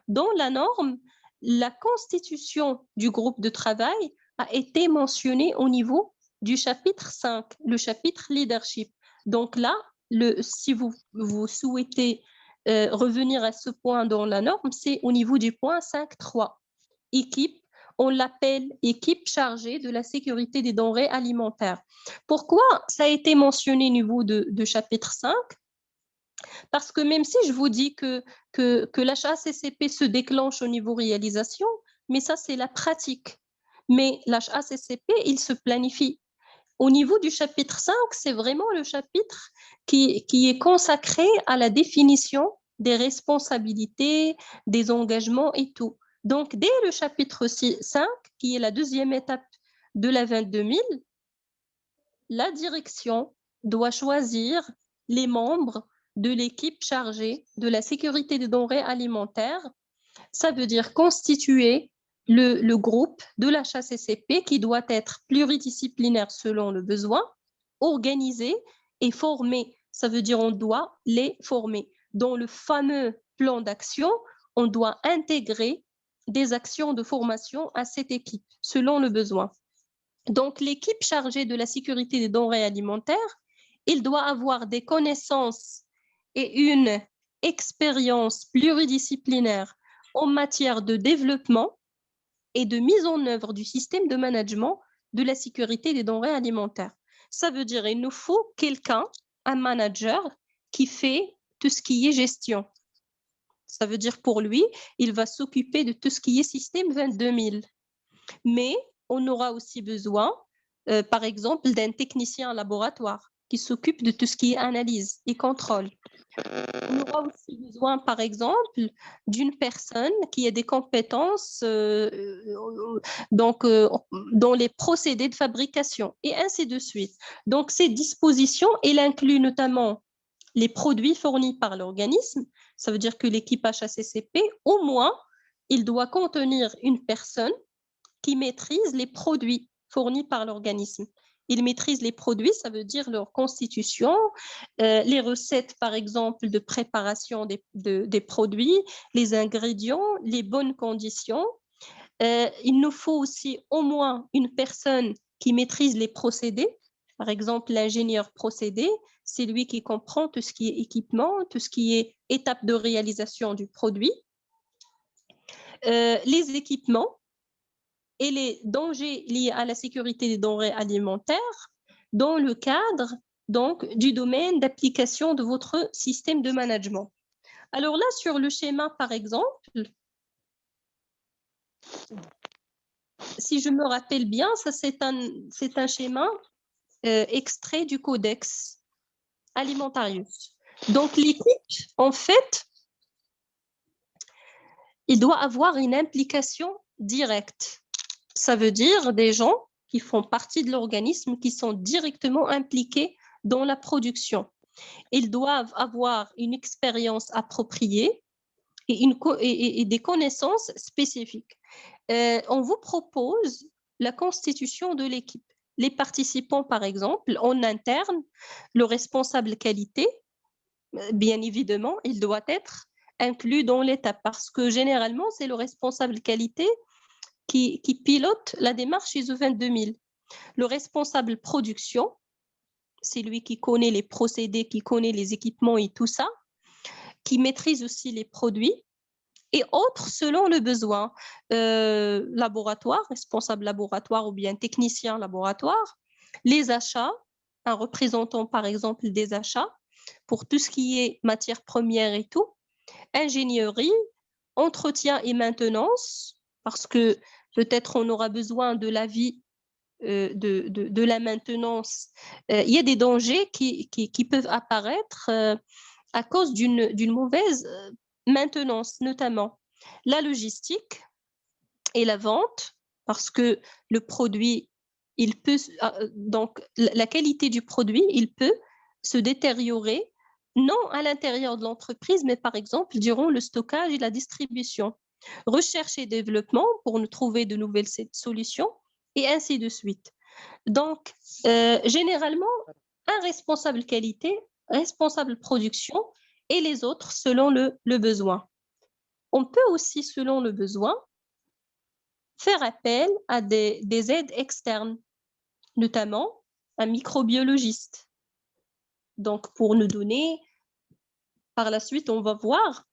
Dans la norme, la constitution du groupe de travail a été mentionnée au niveau du chapitre 5, le chapitre leadership. Donc là, si vous souhaitez revenir à ce point dans la norme, c'est au niveau du point 5.3. Équipe, on l'appelle équipe chargée de la sécurité des denrées alimentaires. Pourquoi ça a été mentionné au niveau de chapitre 5? Parce que même si je vous dis que l'HACCP se déclenche au niveau réalisation, mais ça, c'est la pratique. Mais l'HACCP, il se planifie. Au niveau du chapitre 5, c'est vraiment le chapitre qui est consacré à la définition des responsabilités, des engagements et tout. Donc, dès le chapitre 5, qui est la deuxième étape de la 22000, la direction doit choisir les membres de l'équipe chargée de la sécurité des denrées alimentaires. Ça veut dire constituer le groupe de l'HACCP qui doit être pluridisciplinaire selon le besoin, organisé et formé. Ça veut dire on doit les former. Dans le fameux plan d'action, on doit intégrer des actions de formation à cette équipe selon le besoin. Donc, l'équipe chargée de la sécurité des denrées alimentaires, il doit avoir des connaissances et une expérience pluridisciplinaire en matière de développement et de mise en œuvre du système de management de la sécurité des denrées alimentaires. Ça veut dire qu'il nous faut quelqu'un, un manager, qui fait tout ce qui est gestion. Ça veut dire pour lui, il va s'occuper de tout ce qui est système 22000. Mais on aura aussi besoin, par exemple, d'un technicien en laboratoire qui s'occupe de tout ce qui est analyse et contrôle. On aura aussi besoin, par exemple, d'une personne qui a des compétences dans les procédés de fabrication et ainsi de suite. Donc, ces dispositions, elles incluent notamment les produits fournis par l'organisme. Ça veut dire que l'équipe HACCP, au moins, il doit contenir une personne qui maîtrisent les produits fournis par l'organisme. Ils maîtrisent les produits, ça veut dire leur constitution, les recettes, par exemple, de préparation des produits, les ingrédients, les bonnes conditions. Il nous faut aussi au moins une personne qui maîtrise les procédés. Par exemple, l'ingénieur procédé, c'est lui qui comprend tout ce qui est équipement, tout ce qui est étape de réalisation du produit. Les équipements, et les dangers liés à la sécurité des denrées alimentaires dans le cadre donc, du domaine d'application de votre système de management. Alors là, sur le schéma, par exemple, si je me rappelle bien, ça c'est un schéma extrait du Codex Alimentarius. Donc, l'équipe, en fait, il doit avoir une implication directe. Ça veut dire des gens qui font partie de l'organisme, qui sont directement impliqués dans la production. Ils doivent avoir une expérience appropriée et des connaissances spécifiques. On vous propose la constitution de l'équipe. Les participants, par exemple, en interne, le responsable qualité, bien évidemment, il doit être inclus dans l'étape parce que généralement, c'est le responsable qualité qui pilote la démarche ISO 22000. Le responsable production, c'est lui qui connaît les procédés, qui connaît les équipements et tout ça, qui maîtrise aussi les produits et autres selon le besoin. Laboratoire, responsable laboratoire ou bien technicien laboratoire, les achats, un représentant par exemple des achats pour tout ce qui est matières premières et tout, ingénierie, entretien et maintenance, parce que peut-être on aura besoin de l'avis de la maintenance. Il y a des dangers qui peuvent apparaître à cause d'une mauvaise maintenance, notamment la logistique et la vente, parce que le produit, il peut, donc la qualité du produit, il peut se détériorer, non à l'intérieur de l'entreprise, mais par exemple durant le stockage et la distribution. Recherche et développement pour nous trouver de nouvelles solutions et ainsi de suite. Donc, généralement, un responsable qualité, responsable production et les autres selon le besoin. On peut aussi, selon le besoin, faire appel à des aides externes, notamment un microbiologiste. Donc, pour nous donner, par la suite, on va voir,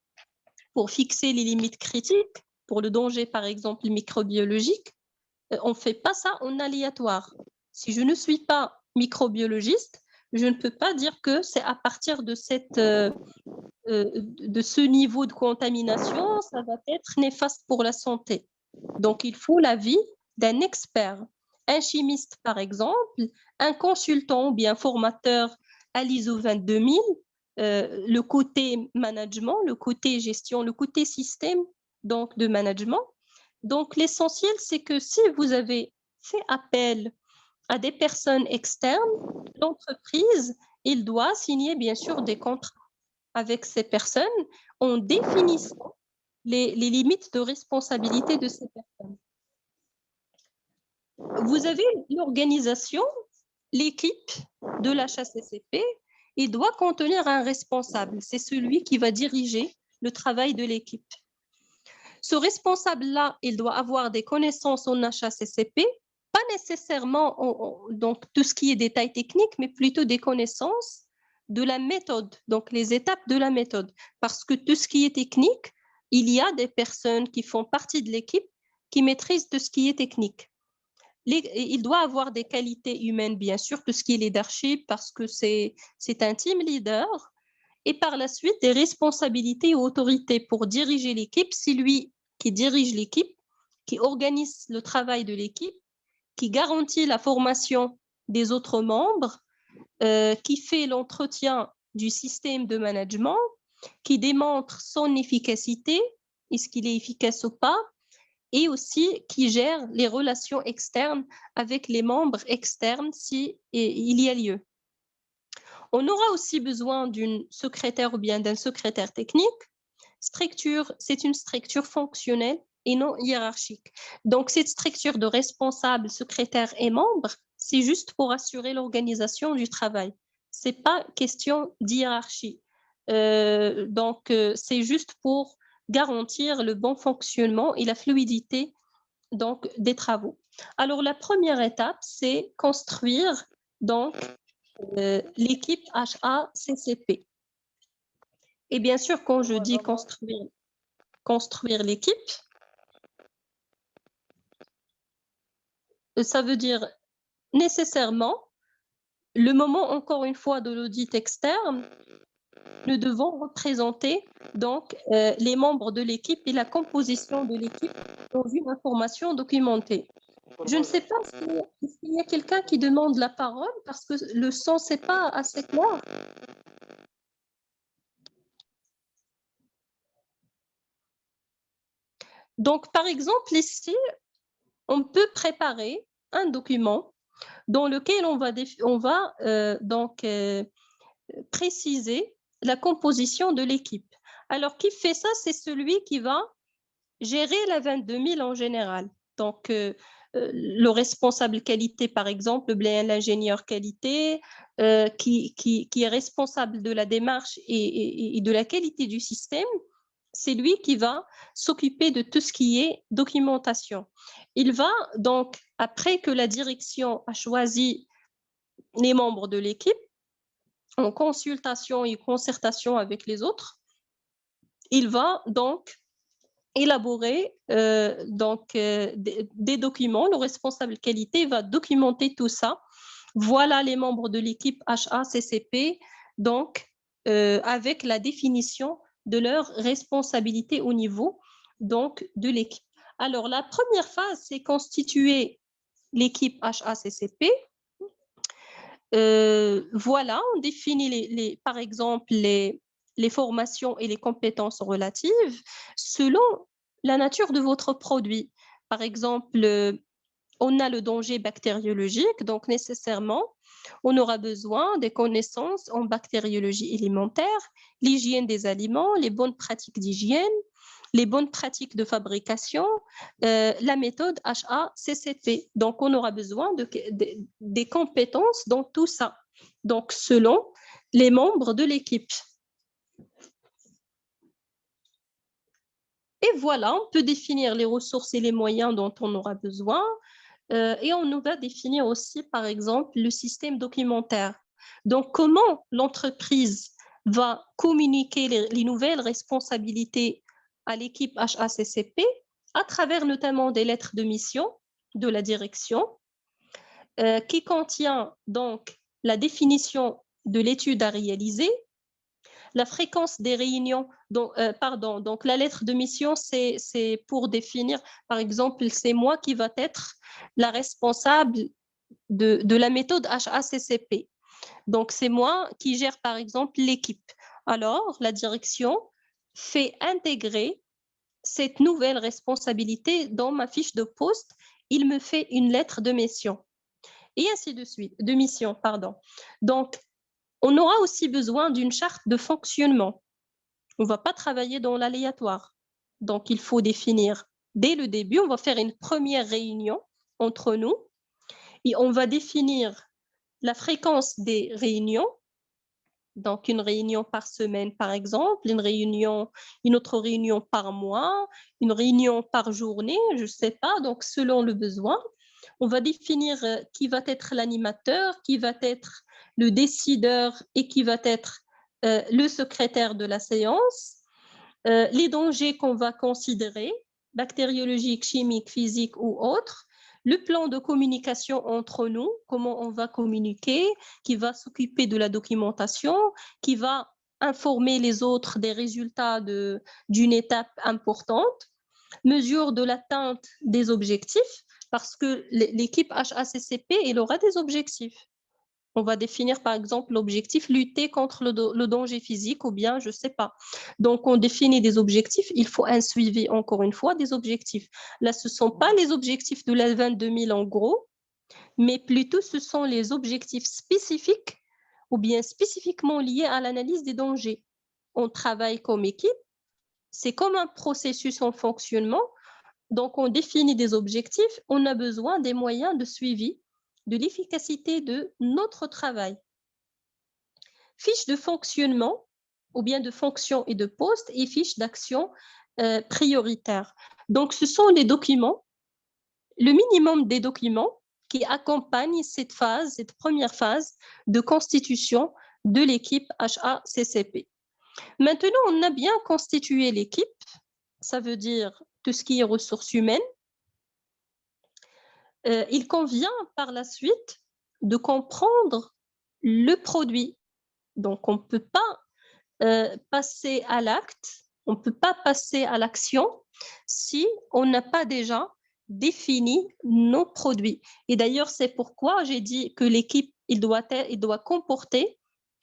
pour fixer les limites critiques, pour le danger, par exemple, microbiologique, on ne fait pas ça en aléatoire. Si je ne suis pas microbiologiste, je ne peux pas dire que c'est à partir de ce niveau de contamination, ça va être néfaste pour la santé. Donc, il faut l'avis d'un expert, un chimiste par exemple, un consultant ou bien formateur à l'ISO 22000, le côté management, le côté gestion, le côté système donc de management. Donc, l'essentiel, c'est que si vous avez fait appel à des personnes externes, l'entreprise, il doit signer bien sûr des contrats avec ces personnes en définissant les limites de responsabilité de ces personnes. Vous avez l'organisation, l'équipe de l'HACCP, il doit contenir un responsable. C'est celui qui va diriger le travail de l'équipe. Ce responsable-là, il doit avoir des connaissances en HACCP, pas nécessairement donc tout ce qui est détails techniques, mais plutôt des connaissances de la méthode, donc les étapes de la méthode. Parce que tout ce qui est technique, il y a des personnes qui font partie de l'équipe qui maîtrisent tout ce qui est technique. Il doit avoir des qualités humaines, bien sûr, tout ce qui est leadership, parce que c'est un team leader. Et par la suite, des responsabilités et autorités pour diriger l'équipe. C'est lui qui dirige l'équipe, qui organise le travail de l'équipe, qui garantit la formation des autres membres, qui fait l'entretien du système de management, qui démontre son efficacité, est-ce qu'il est efficace ou pas, et aussi qui gère les relations externes avec les membres externes si il y a lieu. On aura aussi besoin d'une secrétaire ou bien d'un secrétaire technique. Structure, c'est une structure fonctionnelle et non hiérarchique. Donc, cette structure de responsable, secrétaire et membre, c'est juste pour assurer l'organisation du travail. Ce n'est pas question d'hiérarchie. C'est juste pour garantir le bon fonctionnement et la fluidité donc, des travaux. Alors, la première étape, c'est construire donc, l'équipe HACCP. Et bien sûr, quand je dis construire l'équipe, ça veut dire nécessairement le moment, encore une fois, de l'audit externe, nous devons représenter donc les membres de l'équipe et la composition de l'équipe dans une information documentée. Je ne sais pas s'il y a quelqu'un qui demande la parole parce que le son, c'est pas assez clair. Donc, par exemple, ici, on peut préparer un document dans lequel on va préciser la composition de l'équipe. Alors, qui fait ça? C'est celui qui va gérer la 22 000 en général. Donc, le responsable qualité, par exemple, bien l'ingénieur qualité, qui est responsable de la démarche et de la qualité du système, c'est lui qui va s'occuper de tout ce qui est documentation. Il va donc, après que la direction a choisi les membres de l'équipe, en consultation et concertation avec les autres, il va donc élaborer des documents. Le responsable qualité va documenter tout ça. Voilà les membres de l'équipe HACCP, donc avec la définition de leur responsabilité au niveau donc, de l'équipe. Alors, la première phase, c'est constituer l'équipe HACCP. Voilà, on définit par exemple les formations et les compétences relatives selon la nature de votre produit. Par exemple, on a le danger bactériologique, donc nécessairement, on aura besoin des connaissances en bactériologie élémentaire, l'hygiène des aliments, les bonnes pratiques d'hygiène, les bonnes pratiques de fabrication, la méthode HACCP. Donc, on aura besoin des compétences dans tout ça, donc selon les membres de l'équipe. Et voilà, on peut définir les ressources et les moyens dont on aura besoin. Et on va définir aussi, par exemple, le système documentaire. Donc, comment l'entreprise va communiquer les nouvelles responsabilités à l'équipe HACCP à travers notamment des lettres de mission de la direction qui contient donc la définition de l'étude à réaliser, la fréquence des réunions, donc la lettre de mission, c'est pour définir, par exemple, c'est moi qui va être la responsable de la méthode HACCP. Donc, c'est moi qui gère, par exemple, l'équipe. Alors, la direction fait intégrer cette nouvelle responsabilité dans ma fiche de poste. Il me fait une lettre de mission. Et ainsi de suite, de mission, pardon. Donc, on aura aussi besoin d'une charte de fonctionnement. On ne va pas travailler dans l'aléatoire. Donc, il faut définir dès le début, on va faire une première réunion entre nous et on va définir la fréquence des réunions. Donc, une réunion par semaine, par exemple, une autre réunion par mois, une réunion par journée, je ne sais pas, donc selon le besoin. On va définir qui va être l'animateur, qui va être le décideur et qui va être le secrétaire de la séance, les dangers qu'on va considérer, bactériologiques, chimiques, physiques ou autres, le plan de communication entre nous, comment on va communiquer, qui va s'occuper de la documentation, qui va informer les autres des résultats d'une étape importante, mesure de l'atteinte des objectifs, parce que l'équipe HACCP, elle aura des objectifs. On va définir, par exemple, l'objectif lutter contre le danger physique ou bien, je ne sais pas. Donc, on définit des objectifs. Il faut un suivi, encore une fois, des objectifs. Là, ce ne sont pas les objectifs de la 22 000 en gros, mais plutôt ce sont les objectifs spécifiques ou bien spécifiquement liés à l'analyse des dangers. On travaille comme équipe. C'est comme un processus en fonctionnement. Donc, on définit des objectifs. On a besoin des moyens de suivi de l'efficacité de notre travail. Fiche de fonctionnement ou bien de fonction et de poste et fiche d'action prioritaire. Donc, ce sont les documents, le minimum des documents qui accompagnent cette phase, cette première phase de constitution de l'équipe HACCP. Maintenant, on a bien constitué l'équipe, ça veut dire tout ce qui est ressources humaines. Il convient par la suite de comprendre le produit. Donc, on ne peut pas passer à l'acte, on ne peut pas passer à l'action si on n'a pas déjà définit nos produits. Et d'ailleurs, c'est pourquoi j'ai dit que l'équipe, il doit comporter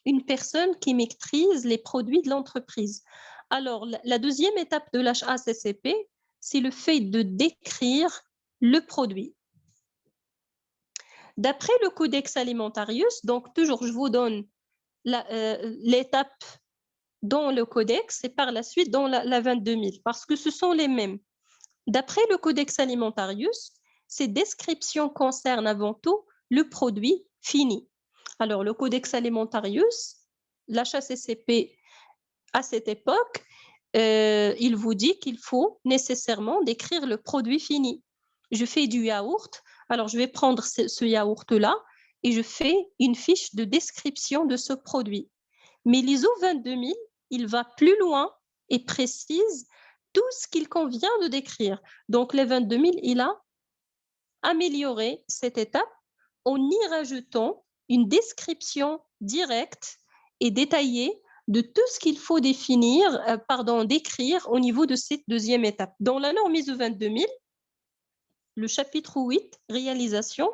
une personne qui maîtrise les produits de l'entreprise. Alors, la deuxième étape de l'HACCP, c'est le fait de décrire le produit. D'après le Codex Alimentarius, donc toujours je vous donne l'étape dans le Codex et par la suite dans la 22 000, parce que ce sont les mêmes. D'après le Codex Alimentarius, ces descriptions concernent avant tout le produit fini. Alors, le Codex Alimentarius, l'HACCP à cette époque, il vous dit qu'il faut nécessairement décrire le produit fini. Je fais du yaourt, alors je vais prendre ce yaourt-là et je fais une fiche de description de ce produit. Mais l'ISO 22000, il va plus loin et précise tout ce qu'il convient de décrire. Donc, les 22000, il a amélioré cette étape en y rajoutant une description directe et détaillée de tout ce qu'il faut décrire au niveau de cette deuxième étape. Dans la norme ISO 22000, le chapitre 8, réalisation,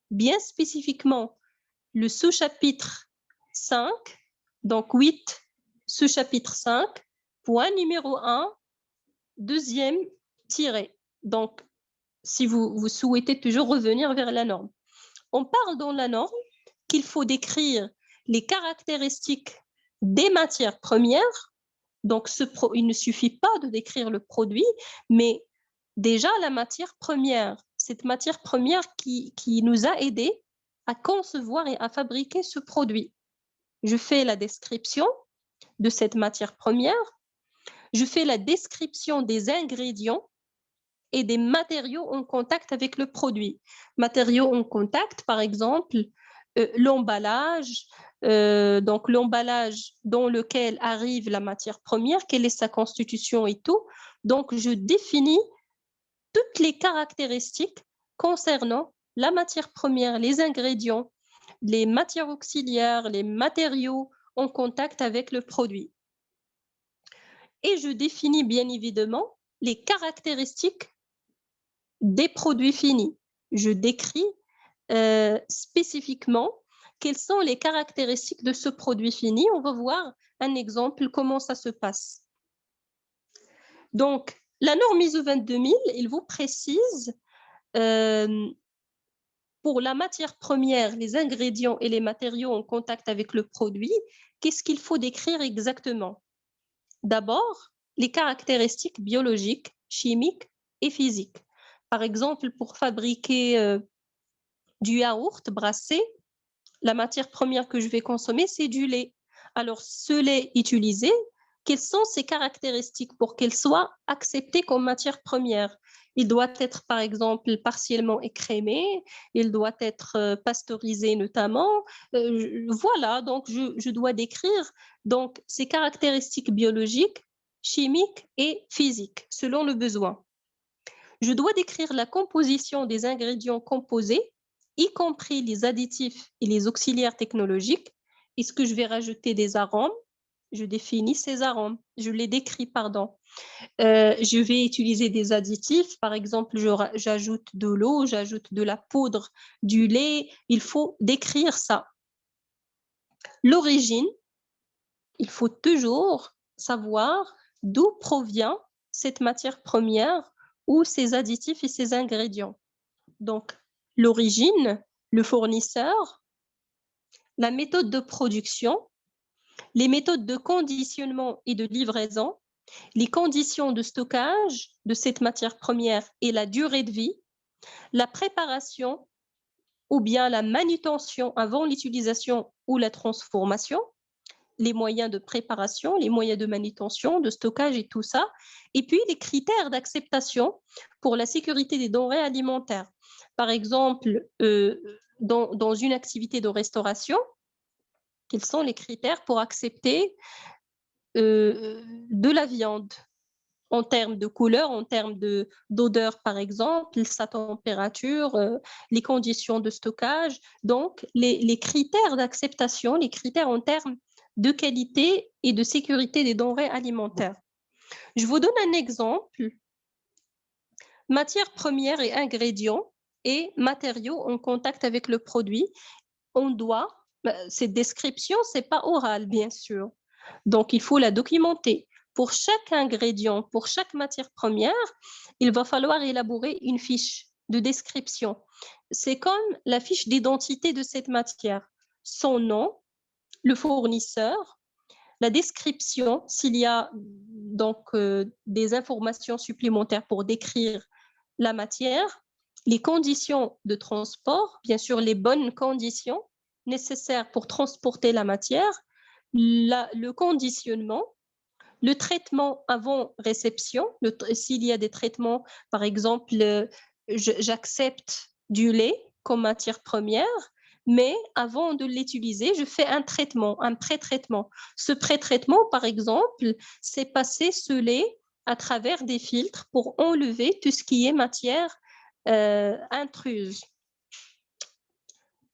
bien spécifiquement le sous-chapitre 5, donc 8, sous-chapitre 5, point numéro 1, deuxième tiré. Donc, si vous souhaitez toujours revenir vers la norme. On parle dans la norme qu'il faut décrire les caractéristiques des matières premières. Donc, il ne suffit pas de décrire le produit, mais déjà la matière première, cette matière première qui nous a aidés à concevoir et à fabriquer ce produit. Je fais la description de cette matière première, je fais la description des ingrédients et des matériaux en contact avec le produit. Matériaux en contact, par exemple, l'emballage, donc l'emballage dans lequel arrive la matière première, quelle est sa constitution et tout. Donc, je définis toutes les caractéristiques concernant la matière première, les ingrédients, les matières auxiliaires, les matériaux en contact avec le produit. Et je définis bien évidemment les caractéristiques des produits finis. Je décris spécifiquement quelles sont les caractéristiques de ce produit fini. On va voir un exemple, comment ça se passe. Donc, la norme ISO 22000, il vous précise pour la matière première, les ingrédients et les matériaux en contact avec le produit, qu'est-ce qu'il faut décrire exactement? D'abord, les caractéristiques biologiques, chimiques et physiques. Par exemple, pour fabriquer du yaourt brassé, la matière première que je vais consommer, c'est du lait. Alors, ce lait utilisé, quelles sont ses caractéristiques pour qu'elle soit acceptée comme matière première? Il doit être, par exemple, partiellement écrémé, il doit être pasteurisé notamment. Voilà, donc je dois décrire donc, ces caractéristiques biologiques, chimiques et physiques, selon le besoin. Je dois décrire la composition des ingrédients composés, y compris les additifs et les auxiliaires technologiques. Est-ce que je vais rajouter des arômes? Je définis ces arômes, je les décris, pardon. Je vais utiliser des additifs, par exemple, j'ajoute de l'eau, j'ajoute de la poudre, du lait, il faut décrire ça. L'origine, il faut toujours savoir d'où provient cette matière première ou ces additifs et ces ingrédients. Donc, l'origine, le fournisseur, la méthode de production, les méthodes de conditionnement et de livraison, les conditions de stockage de cette matière première et la durée de vie, la préparation ou bien la manutention avant l'utilisation ou la transformation, les moyens de préparation, les moyens de manutention, de stockage et tout ça, et puis les critères d'acceptation pour la sécurité des denrées alimentaires. Par exemple, dans une activité de restauration, quels sont les critères pour accepter de la viande en termes de couleur, en termes d'odeur, par exemple, sa température, les conditions de stockage. Donc, les critères d'acceptation, les critères en termes de qualité et de sécurité des denrées alimentaires. Je vous donne un exemple. Matières premières et ingrédients et matériaux en contact avec le produit. On doit, cette description, c'est pas oral, bien sûr. Donc, il faut la documenter. Pour chaque ingrédient, pour chaque matière première, il va falloir élaborer une fiche de description. C'est comme la fiche d'identité de cette matière. Son nom, le fournisseur, la description, s'il y a donc des informations supplémentaires pour décrire la matière, les conditions de transport, bien sûr les bonnes conditions nécessaires pour transporter la matière, le conditionnement, le traitement avant réception, s'il y a des traitements, par exemple, j'accepte du lait comme matière première, mais avant de l'utiliser, je fais un traitement, un pré-traitement. Ce pré-traitement, par exemple, c'est passer ce lait à travers des filtres pour enlever tout ce qui est matière intruse.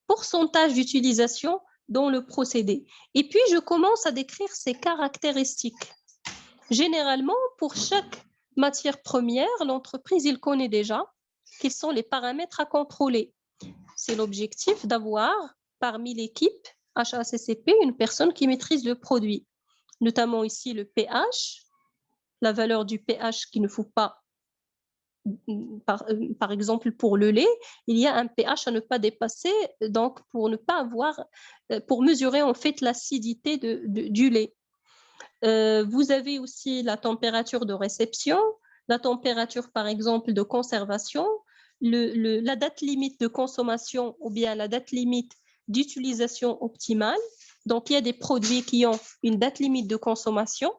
Pourcentage d'utilisation dans le procédé. Et puis, je commence à décrire ses caractéristiques. Généralement, pour chaque matière première, l'entreprise, il connaît déjà quels sont les paramètres à contrôler. C'est l'objectif d'avoir parmi l'équipe HACCP une personne qui maîtrise le produit, notamment ici le pH, la valeur du pH qu'il ne faut pas, par exemple pour le lait, il y a un pH à ne pas dépasser, donc pour ne pas avoir, pour mesurer en fait l'acidité du lait. Vous avez aussi la température de réception, la température, par exemple, de conservation, la date limite de consommation ou bien la date limite d'utilisation optimale. Donc, il y a des produits qui ont une date limite de consommation.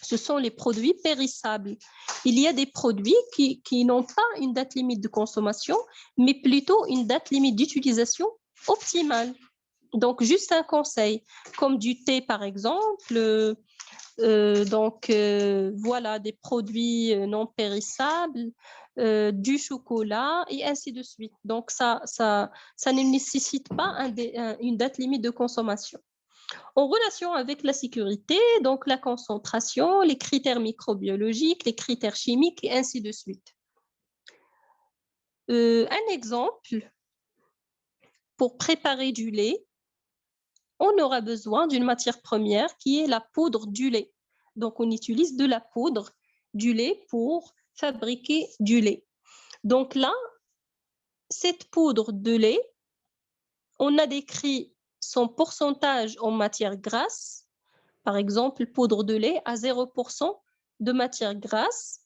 Ce sont les produits périssables. Il y a des produits qui n'ont pas une date limite de consommation, mais plutôt une date limite d'utilisation optimale. Donc, juste un conseil, comme du thé, par exemple. Voilà, des produits non périssables, du chocolat et ainsi de suite. Donc, ça ne nécessite pas une date limite de consommation. En relation avec la sécurité, donc la concentration, les critères microbiologiques, les critères chimiques et ainsi de suite. Un exemple, pour préparer du lait, on aura besoin d'une matière première qui est la poudre du lait. Donc, on utilise de la poudre du lait pour fabriquer du lait. Donc là, cette poudre de lait, on a décrit son pourcentage en matière grasse. Par exemple, poudre de lait à 0% de matière grasse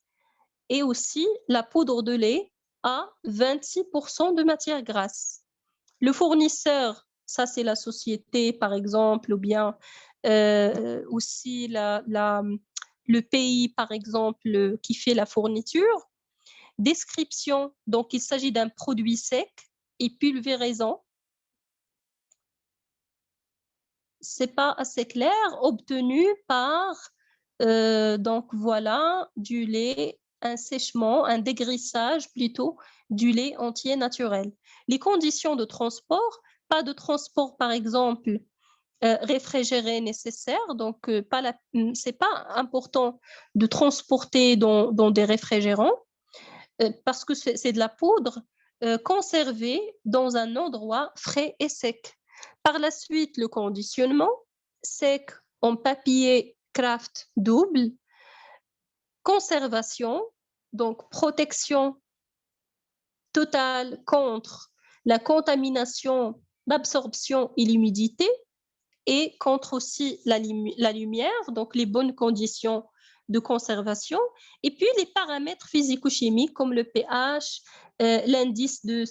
et aussi la poudre de lait à 26% de matière grasse. Le fournisseur, ça c'est la société par exemple, ou bien aussi le pays par exemple qui fait la fourniture. Description, donc il s'agit d'un produit sec et pulvérisant. C'est pas assez clair, obtenu par donc voilà du lait, un sèchement, un dégraissage plutôt du lait entier naturel. Les conditions de transport, pas de transport par exemple réfrigéré nécessaire, donc c'est pas important de transporter dans des réfrigérants parce que c'est de la poudre conservée dans un endroit frais et sec. Par la suite, le conditionnement sec en papier craft double, conservation, donc protection totale contre la contamination, l'absorption et l'humidité, et contre aussi la lumière, donc les bonnes conditions de conservation, et puis les paramètres physico-chimiques comme le pH, l'indice de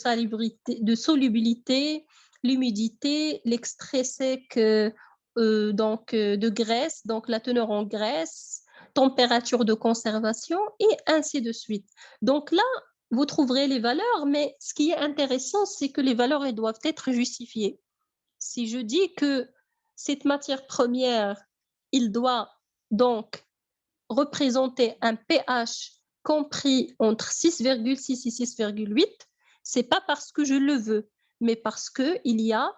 solubilité, l'humidité, l'extrait sec de graisse, donc la teneur en graisse, température de conservation et ainsi de suite. Donc là, vous trouverez les valeurs, mais ce qui est intéressant, c'est que les valeurs elles doivent être justifiées. Si je dis que cette matière première, il doit donc représenter un pH compris entre 6,6 et 6,8, c'est pas parce que je le veux, mais parce qu'il y a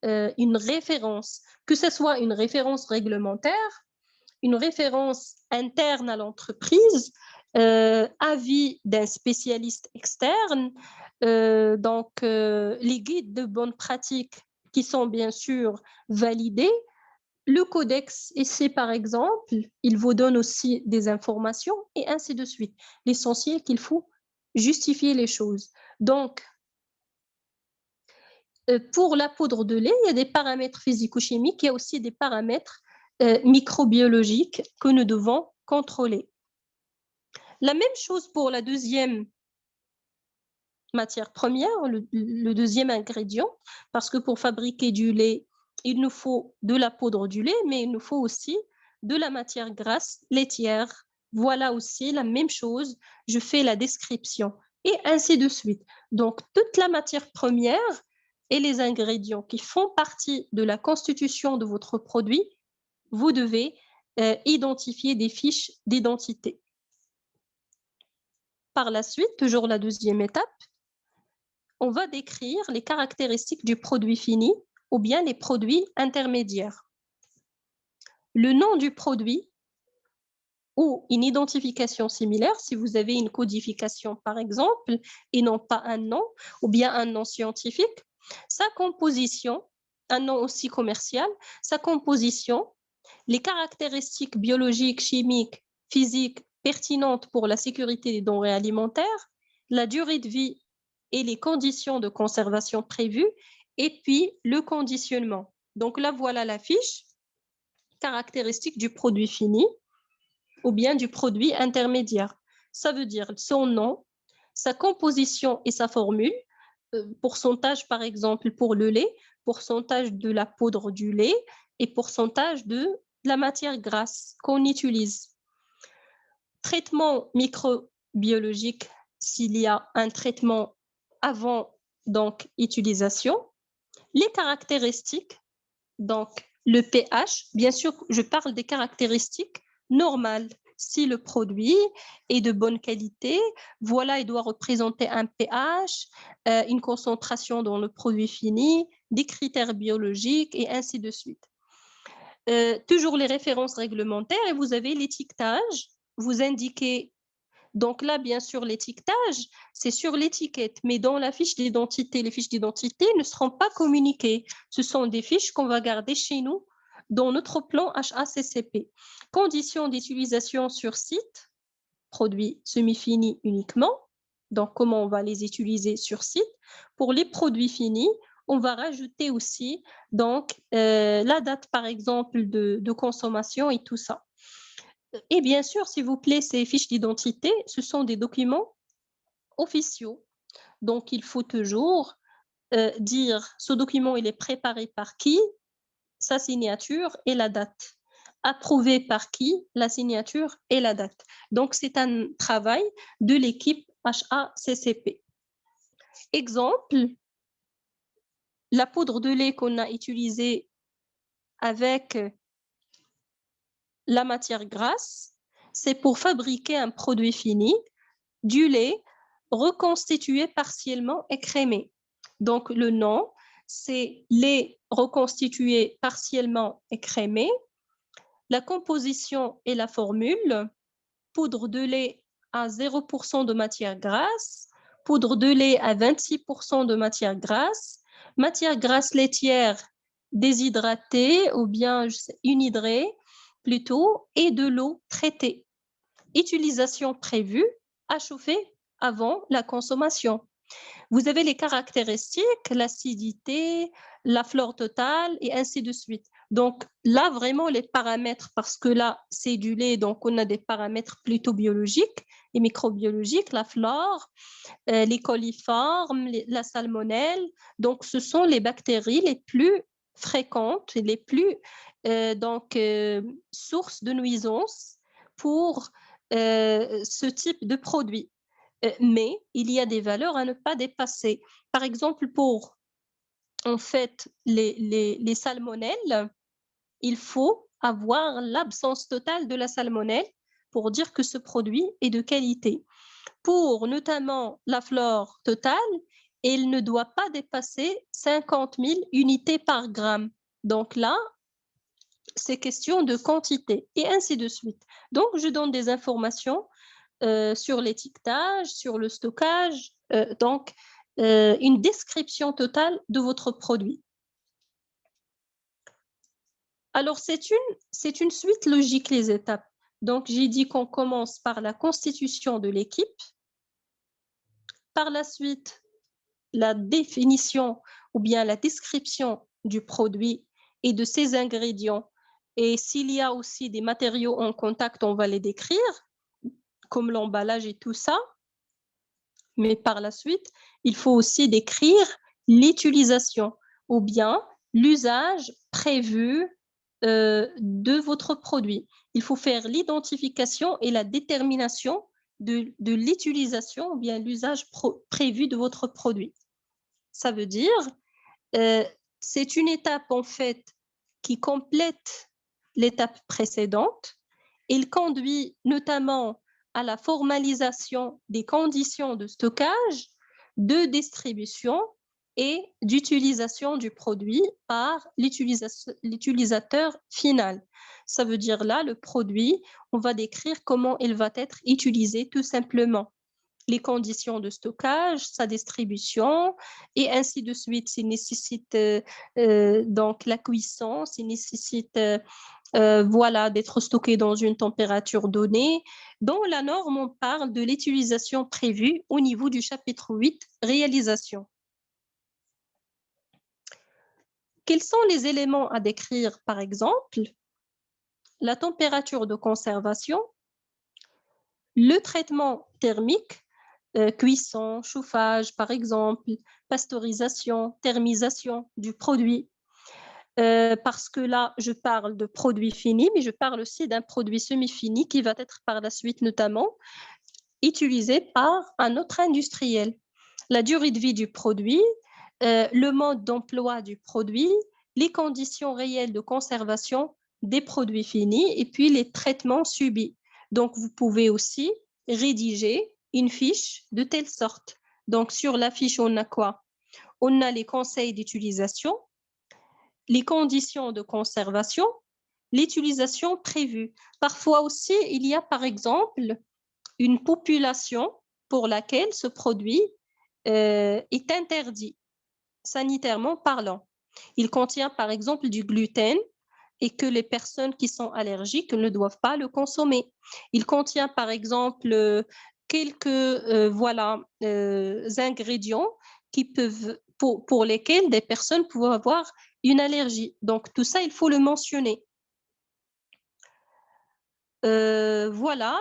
une référence, que ce soit une référence réglementaire, une référence interne à l'entreprise, avis d'un spécialiste externe, les guides de bonne pratique qui sont bien sûr validés, le codex essai par exemple, il vous donne aussi des informations et ainsi de suite. L'essentiel qu'il faut justifier les choses. Donc, pour la poudre de lait, il y a des paramètres physico-chimiques, il y a aussi des paramètres microbiologiques que nous devons contrôler. La même chose pour la deuxième matière première, le deuxième ingrédient, parce que pour fabriquer du lait, il nous faut de la poudre du lait, mais il nous faut aussi de la matière grasse laitière. Voilà aussi la même chose, je fais la description et ainsi de suite. Donc, toute la matière première et les ingrédients qui font partie de la constitution de votre produit, vous devez identifier des fiches d'identité. Par la suite, toujours la deuxième étape, on va décrire les caractéristiques du produit fini ou bien les produits intermédiaires. Le nom du produit ou une identification similaire, si vous avez une codification par exemple, et non pas un nom, ou bien un nom scientifique, sa composition, un nom aussi commercial, sa composition, les caractéristiques biologiques, chimiques, physiques pertinentes pour la sécurité des denrées alimentaires, la durée de vie et les conditions de conservation prévues, et puis le conditionnement. Donc là, voilà la fiche, caractéristiques du produit fini ou bien du produit intermédiaire. Ça veut dire son nom, sa composition et sa formule, pourcentage par exemple pour le lait, pourcentage de la poudre du lait et pourcentage de la matière grasse qu'on utilise. Traitement microbiologique, s'il y a un traitement avant donc utilisation, les caractéristiques, donc le pH, bien sûr, je parle des caractéristiques normales. Si le produit est de bonne qualité, voilà, il doit représenter un pH, une concentration dans le produit fini, des critères biologiques et ainsi de suite. Toujours les références réglementaires et vous avez l'étiquetage. Vous indiquez, donc là, bien sûr, l'étiquetage, c'est sur l'étiquette, mais dans la fiche d'identité, les fiches d'identité ne seront pas communiquées. Ce sont des fiches qu'on va garder chez nous dans notre plan HACCP. Conditions d'utilisation sur site, produits semi-finis uniquement. Donc, comment on va les utiliser sur site. Pour les produits finis, on va rajouter aussi donc, la date, par exemple, de consommation et tout ça. Et bien sûr, s'il vous plaît, ces fiches d'identité, ce sont des documents officiaux. Donc, il faut toujours dire ce document, il est préparé par qui, sa signature et la date. Approuvé par qui, la signature et la date. Donc, c'est un travail de l'équipe HACCP. Exemple, la poudre de lait qu'on a utilisée avec la matière grasse, c'est pour fabriquer un produit fini, du lait reconstitué partiellement écrémé. Donc, le nom, c'est lait reconstitué partiellement écrémé. La composition et la formule, poudre de lait à 0% de matière grasse, poudre de lait à 26% de matière grasse laitière déshydratée ou bien unhydrée plutôt, et de l'eau traitée. Utilisation prévue à chauffer avant la consommation. Vous avez les caractéristiques, l'acidité, la flore totale et ainsi de suite. Donc là, vraiment, les paramètres, parce que là, c'est du lait, donc on a des paramètres plutôt biologiques et microbiologiques, la flore, les coliformes, la salmonelle. Donc, ce sont les bactéries les plus fréquentes, les plus sources de nuisances pour ce type de produit. Mais il y a des valeurs à ne pas dépasser. Par exemple, pour en fait les salmonelles, il faut avoir l'absence totale de la salmonelle pour dire que ce produit est de qualité. Pour notamment la flore totale, il ne doit pas dépasser 50 000 unités par gramme. Donc là, c'est question de quantité et ainsi de suite. Donc, je donne des informations sur l'étiquetage, sur le stockage, donc une description totale de votre produit. Alors, c'est une suite logique, les étapes. Donc, j'ai dit qu'on commence par la constitution de l'équipe. Par la suite, la définition ou bien la description du produit et de ses ingrédients. Et s'il y a aussi des matériaux en contact, on va les décrire, comme l'emballage et tout ça. Mais par la suite, il faut aussi décrire l'utilisation ou bien l'usage prévu de votre produit. Il faut faire l'identification et la détermination de l'utilisation ou bien l'usage prévu de votre produit. Ça veut dire, c'est une étape en fait qui complète l'étape précédente. Il conduit notamment à la formalisation des conditions de stockage, de distribution et d'utilisation du produit par l'utilisateur final. Ça veut dire là, le produit, on va décrire comment il va être utilisé tout simplement. Les conditions de stockage, sa distribution, et ainsi de suite. S'il nécessite donc la cuisson, s'il nécessite voilà, d'être stocké dans une température donnée. Dans la norme, on parle de l'utilisation prévue au niveau du chapitre 8, réalisation. Quels sont les éléments à décrire, par exemple? La température de conservation, le traitement thermique, cuisson, chauffage, par exemple, pasteurisation, thermisation du produit. Parce que là, je parle de produits finis, mais je parle aussi d'un produit semi-fini qui va être par la suite notamment utilisé par un autre industriel. La durée de vie du produit, le mode d'emploi du produit, les conditions réelles de conservation des produits finis et puis les traitements subis. Donc, vous pouvez aussi rédiger une fiche de telle sorte. Donc, sur la fiche, on a quoi? On a les conseils d'utilisation, les conditions de conservation, l'utilisation prévue. Parfois aussi, il y a par exemple une population pour laquelle ce produit est interdit, sanitairement parlant. Il contient par exemple du gluten et que les personnes qui sont allergiques ne doivent pas le consommer. Il contient par exemple quelques voilà, ingrédients qui peuvent, pour lesquels des personnes peuvent avoir une allergie. Donc tout ça, il faut le mentionner. Voilà,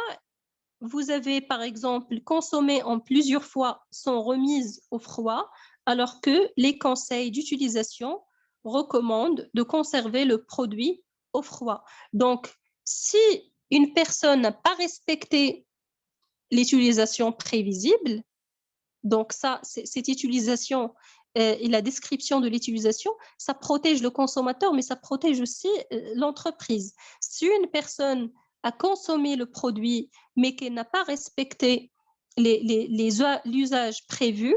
vous avez par exemple consommé en plusieurs fois sans remise au froid, alors que les conseils d'utilisation recommandent de conserver le produit au froid. Donc, si une personne n'a pas respecté l'utilisation prévisible, donc ça, cette utilisation et la description de l'utilisation, ça protège le consommateur, mais ça protège aussi l'entreprise. Si une personne a consommé le produit, mais qu'elle n'a pas respecté l'usage prévu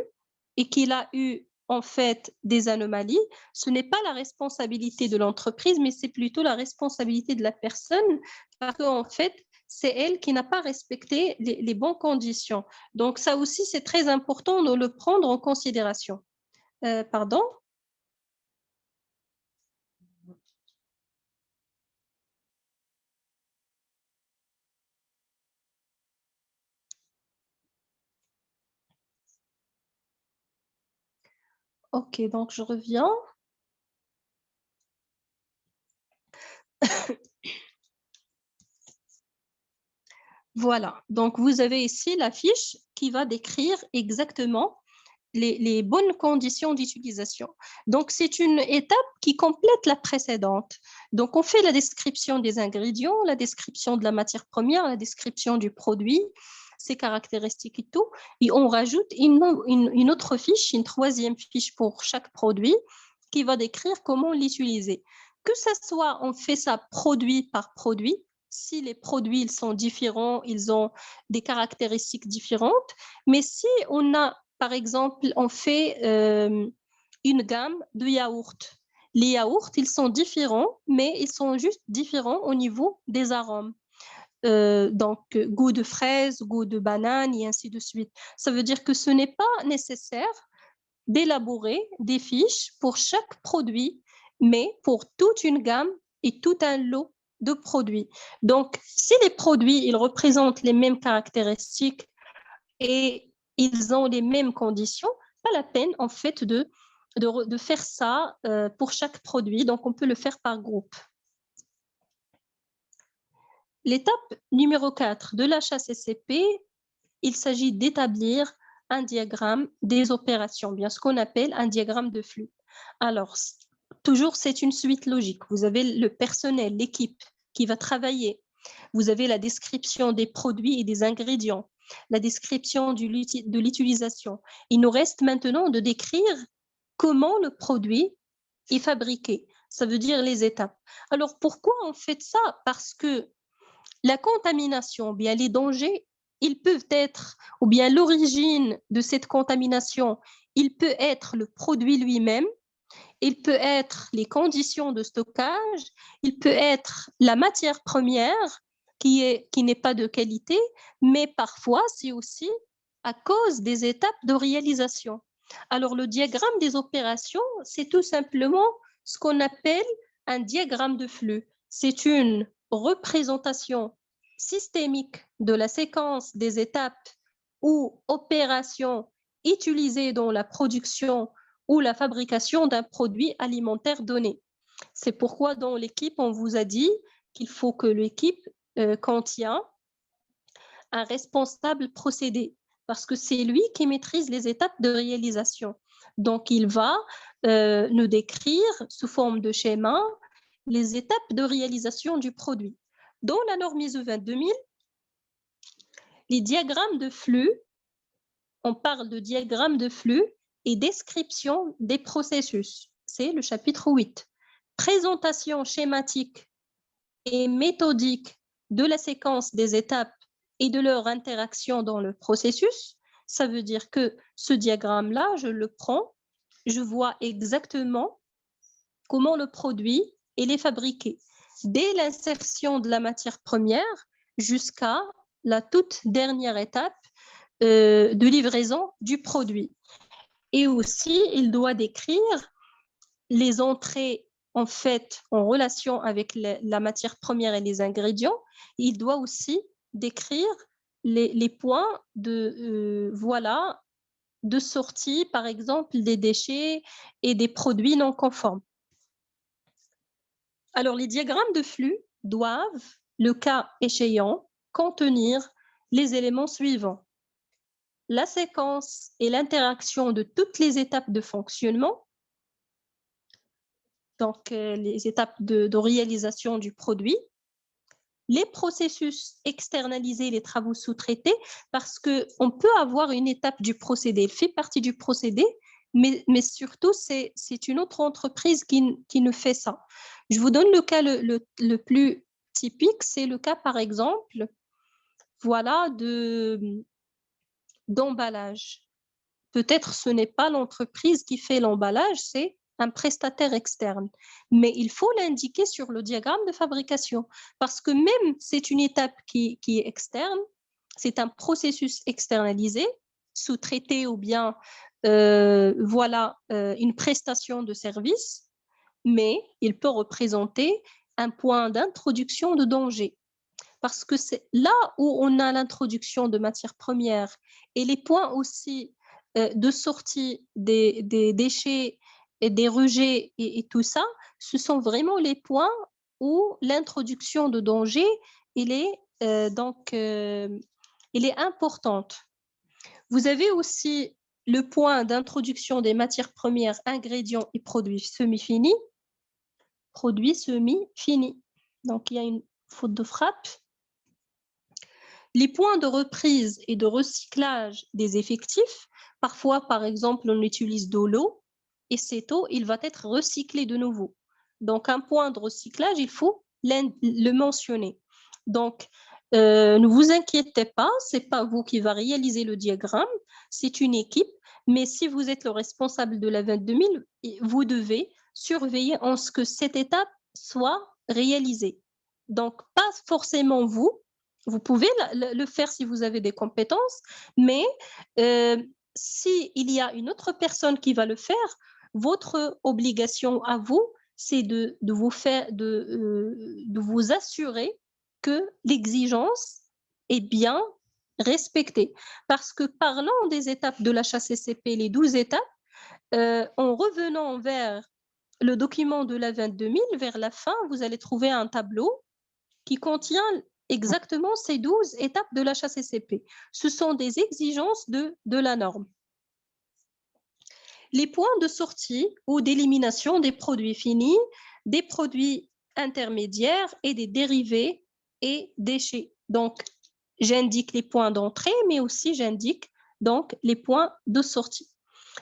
et qu'il a eu en fait des anomalies, ce n'est pas la responsabilité de l'entreprise, mais c'est plutôt la responsabilité de la personne, parce qu'en fait, c'est elle qui n'a pas respecté les bonnes conditions. Donc ça aussi, c'est très important de le prendre en considération. Pardon? Ok, donc je reviens. Voilà, donc vous avez ici la fiche qui va décrire exactement les bonnes conditions d'utilisation. Donc, c'est une étape qui complète la précédente. Donc, on fait la description des ingrédients, la description de la matière première, la description du produit, ses caractéristiques et tout, et on rajoute une autre fiche, une troisième fiche pour chaque produit qui va décrire comment l'utiliser. Que ce soit, on fait ça produit par produit, si les produits ils sont différents, ils ont des caractéristiques différentes, mais si on a, par exemple, on fait une gamme de yaourts. Les yaourts, ils sont différents, mais ils sont juste différents au niveau des arômes. donc goût de fraise, goût de banane et ainsi de suite. Ça veut dire que ce n'est pas nécessaire d'élaborer des fiches pour chaque produit, mais pour toute une gamme et tout un lot de produits. Donc, si les produits ils représentent les mêmes caractéristiques et ils ont les mêmes conditions, pas la peine en fait de faire ça pour chaque produit. Donc, on peut le faire par groupe. L'étape numéro 4 de l'HACCP, il s'agit d'établir un diagramme des opérations, bien ce qu'on appelle un diagramme de flux. Alors, toujours, c'est une suite logique. Vous avez le personnel, l'équipe qui va travailler. Vous avez la description des produits et des ingrédients, la description de l'utilisation. Il nous reste maintenant de décrire comment le produit est fabriqué. Ça veut dire les étapes. Alors, pourquoi on fait ça? Parce que la contamination, bien les dangers, ils peuvent être, ou bien l'origine de cette contamination, il peut être le produit lui-même, il peut être les conditions de stockage, il peut être la matière première qui n'est pas de qualité, mais parfois c'est aussi à cause des étapes de réalisation. Alors le diagramme des opérations, c'est tout simplement ce qu'on appelle un diagramme de flux. C'est une représentation systémique de la séquence des étapes ou opérations utilisées dans la production ou la fabrication d'un produit alimentaire donné. C'est pourquoi dans l'équipe, on vous a dit qu'il faut que l'équipe contient un responsable procédé, parce que c'est lui qui maîtrise les étapes de réalisation. Donc, il va nous décrire sous forme de schéma les étapes de réalisation du produit. Dans la norme ISO 22000, les diagrammes de flux, on parle de diagrammes de flux et description des processus. C'est le chapitre 8. Présentation schématique et méthodique de la séquence des étapes et de leur interaction dans le processus. Ça veut dire que ce diagramme-là, je le prends, je vois exactement comment le produit est fabriqué, dès l'insertion de la matière première jusqu'à la toute dernière étape de livraison du produit. Et aussi, il doit décrire les entrées en fait en relation avec la matière première et les ingrédients. Il doit aussi décrire les points de sortie, par exemple, des déchets et des produits non conformes. Alors, les diagrammes de flux doivent, le cas échéant, contenir les éléments suivants: la séquence et l'interaction de toutes les étapes de fonctionnement, donc les étapes de réalisation du produit, les processus externalisés, les travaux sous-traités, parce qu'on peut avoir une étape du procédé, elle fait partie du procédé, mais surtout, c'est une autre entreprise qui nous fait ça. Je vous donne le cas le plus typique, c'est le cas, par exemple, voilà, d'emballage. Peut-être ce n'est pas l'entreprise qui fait l'emballage, c'est un prestataire externe. Mais il faut l'indiquer sur le diagramme de fabrication parce que même c'est une étape qui est externe, c'est un processus externalisé, sous-traité ou bien une prestation de service, mais il peut représenter un point d'introduction de danger. Parce que c'est là où on a l'introduction de matières premières et les points aussi de sortie des déchets et des rejets et tout ça, ce sont vraiment les points où l'introduction de danger il est, il est importante. Vous avez aussi le point d'introduction des matières premières, ingrédients et produits semi-finis. Produits semi-finis. Donc, il y a une faute de frappe. Les points de reprise et de recyclage des effectifs, parfois, par exemple, on utilise de l'eau et cette eau, il va être recyclé de nouveau. Donc, un point de recyclage, il faut le mentionner. Donc, ne vous inquiétez pas, ce n'est pas vous qui va réaliser le diagramme, c'est une équipe, mais si vous êtes le responsable de la 22000, vous devez surveiller en ce que cette étape soit réalisée. Donc, pas forcément vous, Vous pouvez le faire si vous avez des compétences, mais s'il y a une autre personne qui va le faire, votre obligation à vous, c'est de vous assurer que l'exigence est bien respectée. Parce que parlant des étapes de l'HACCP, les 12 étapes, en revenant vers le document de la 22 000, vers la fin, vous allez trouver un tableau qui contient exactement ces 12 étapes de l'HACCP. Ce sont des exigences de la norme. Les points de sortie ou d'élimination des produits finis, des produits intermédiaires et des dérivés et déchets. Donc, j'indique les points d'entrée, mais aussi j'indique donc les points de sortie.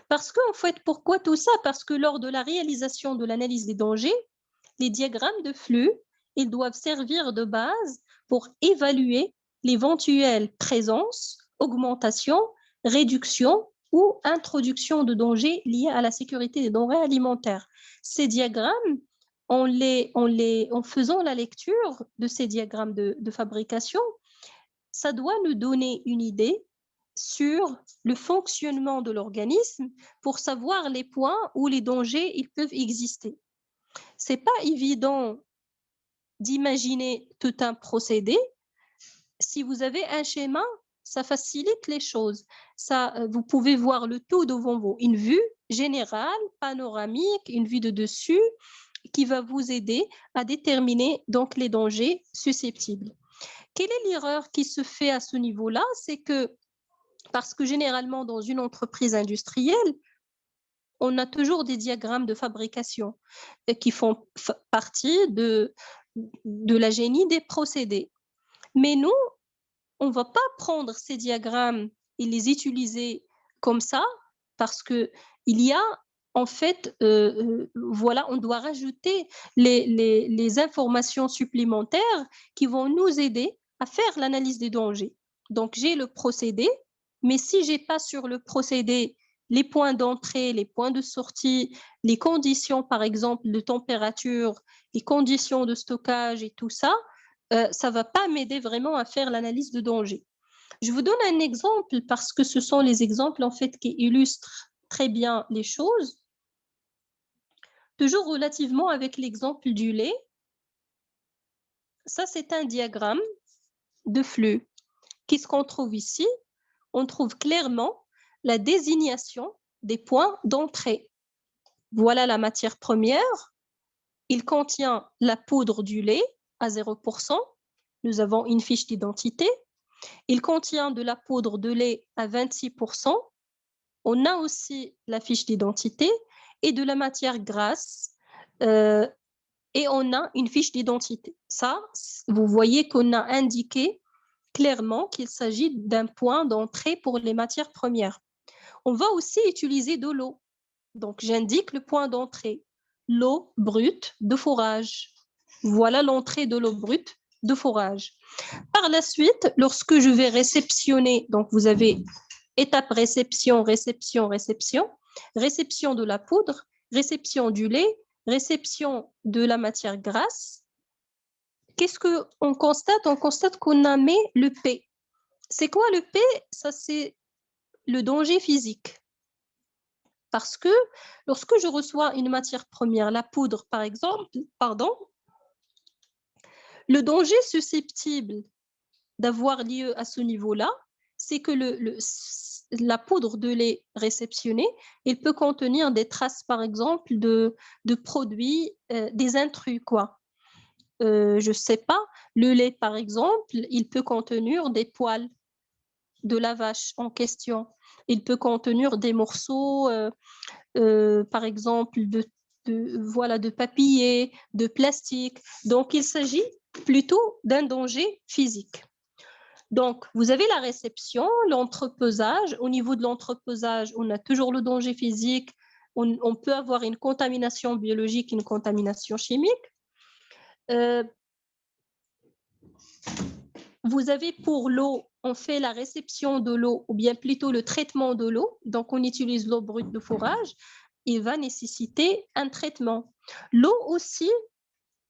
Parce qu'en fait, pourquoi tout ça? Parce que lors de la réalisation de l'analyse des dangers, les diagrammes de flux, ils doivent servir de base pour évaluer l'éventuelle présence, augmentation, réduction ou introduction de dangers liés à la sécurité des denrées alimentaires. Ces diagrammes, en faisant la lecture de ces diagrammes de fabrication, ça doit nous donner une idée sur le fonctionnement de l'organisme pour savoir les points où les dangers ils peuvent exister. C'est pas évident d'imaginer tout un procédé. Si vous avez un schéma, ça facilite les choses. Ça, vous pouvez voir le tout devant vous. Une vue générale, panoramique, une vue de dessus qui va vous aider à déterminer donc les dangers susceptibles. Quelle est l'erreur qui se fait à ce niveau-là? C'est que, parce que généralement dans une entreprise industrielle, on a toujours des diagrammes de fabrication qui font partie de la génie des procédés. Mais nous, on ne va pas prendre ces diagrammes et les utiliser comme ça parce qu'il y a en fait, voilà, on doit rajouter les informations supplémentaires qui vont nous aider à faire l'analyse des dangers. Donc, j'ai le procédé, mais si je n'ai pas sur le procédé les points d'entrée, les points de sortie, les conditions, par exemple, de température, les conditions de stockage et tout ça, ça ne va pas m'aider vraiment à faire l'analyse de danger. Je vous donne un exemple parce que ce sont les exemples en fait qui illustrent très bien les choses. Toujours relativement avec l'exemple du lait, ça c'est un diagramme de flux. Qu'est-ce qu'on trouve ici? On trouve clairement la désignation des points d'entrée. Voilà la matière première. Il contient la poudre du lait à 0%. Nous avons une fiche d'identité. Il contient de la poudre de lait à 26%. On a aussi la fiche d'identité et de la matière grasse. Et on a une fiche d'identité. Ça, vous voyez qu'on a indiqué clairement qu'il s'agit d'un point d'entrée pour les matières premières. On va aussi utiliser de l'eau. Donc, j'indique le point d'entrée. L'eau brute de fourrage. Voilà l'entrée de l'eau brute de fourrage. Par la suite, lorsque je vais réceptionner, donc vous avez étape réception, réception, réception, réception de la poudre, réception du lait, réception de la matière grasse. Qu'est-ce qu'on constate? On constate qu'on a mis le P. C'est quoi le P? Ça, c'est le danger physique. Parce que lorsque je reçois une matière première, la poudre par exemple, le danger susceptible d'avoir lieu à ce niveau-là, c'est que la poudre de lait réceptionnée, il peut contenir des traces, par exemple, de produits, des intrus, quoi. Je ne sais pas, le lait, par exemple, il peut contenir des poils de la vache en question. Il peut contenir des morceaux, par exemple, de papier, de plastique. Donc, il s'agit plutôt d'un danger physique. Donc, vous avez la réception, l'entrepesage. Au niveau de l'entrepesage, on a toujours le danger physique. On peut avoir une contamination biologique, une contamination chimique. Vous avez pour l'eau, on fait la réception de l'eau, ou bien plutôt le traitement de l'eau. Donc, on utilise l'eau brute de fourrage. Il va nécessiter un traitement. L'eau aussi,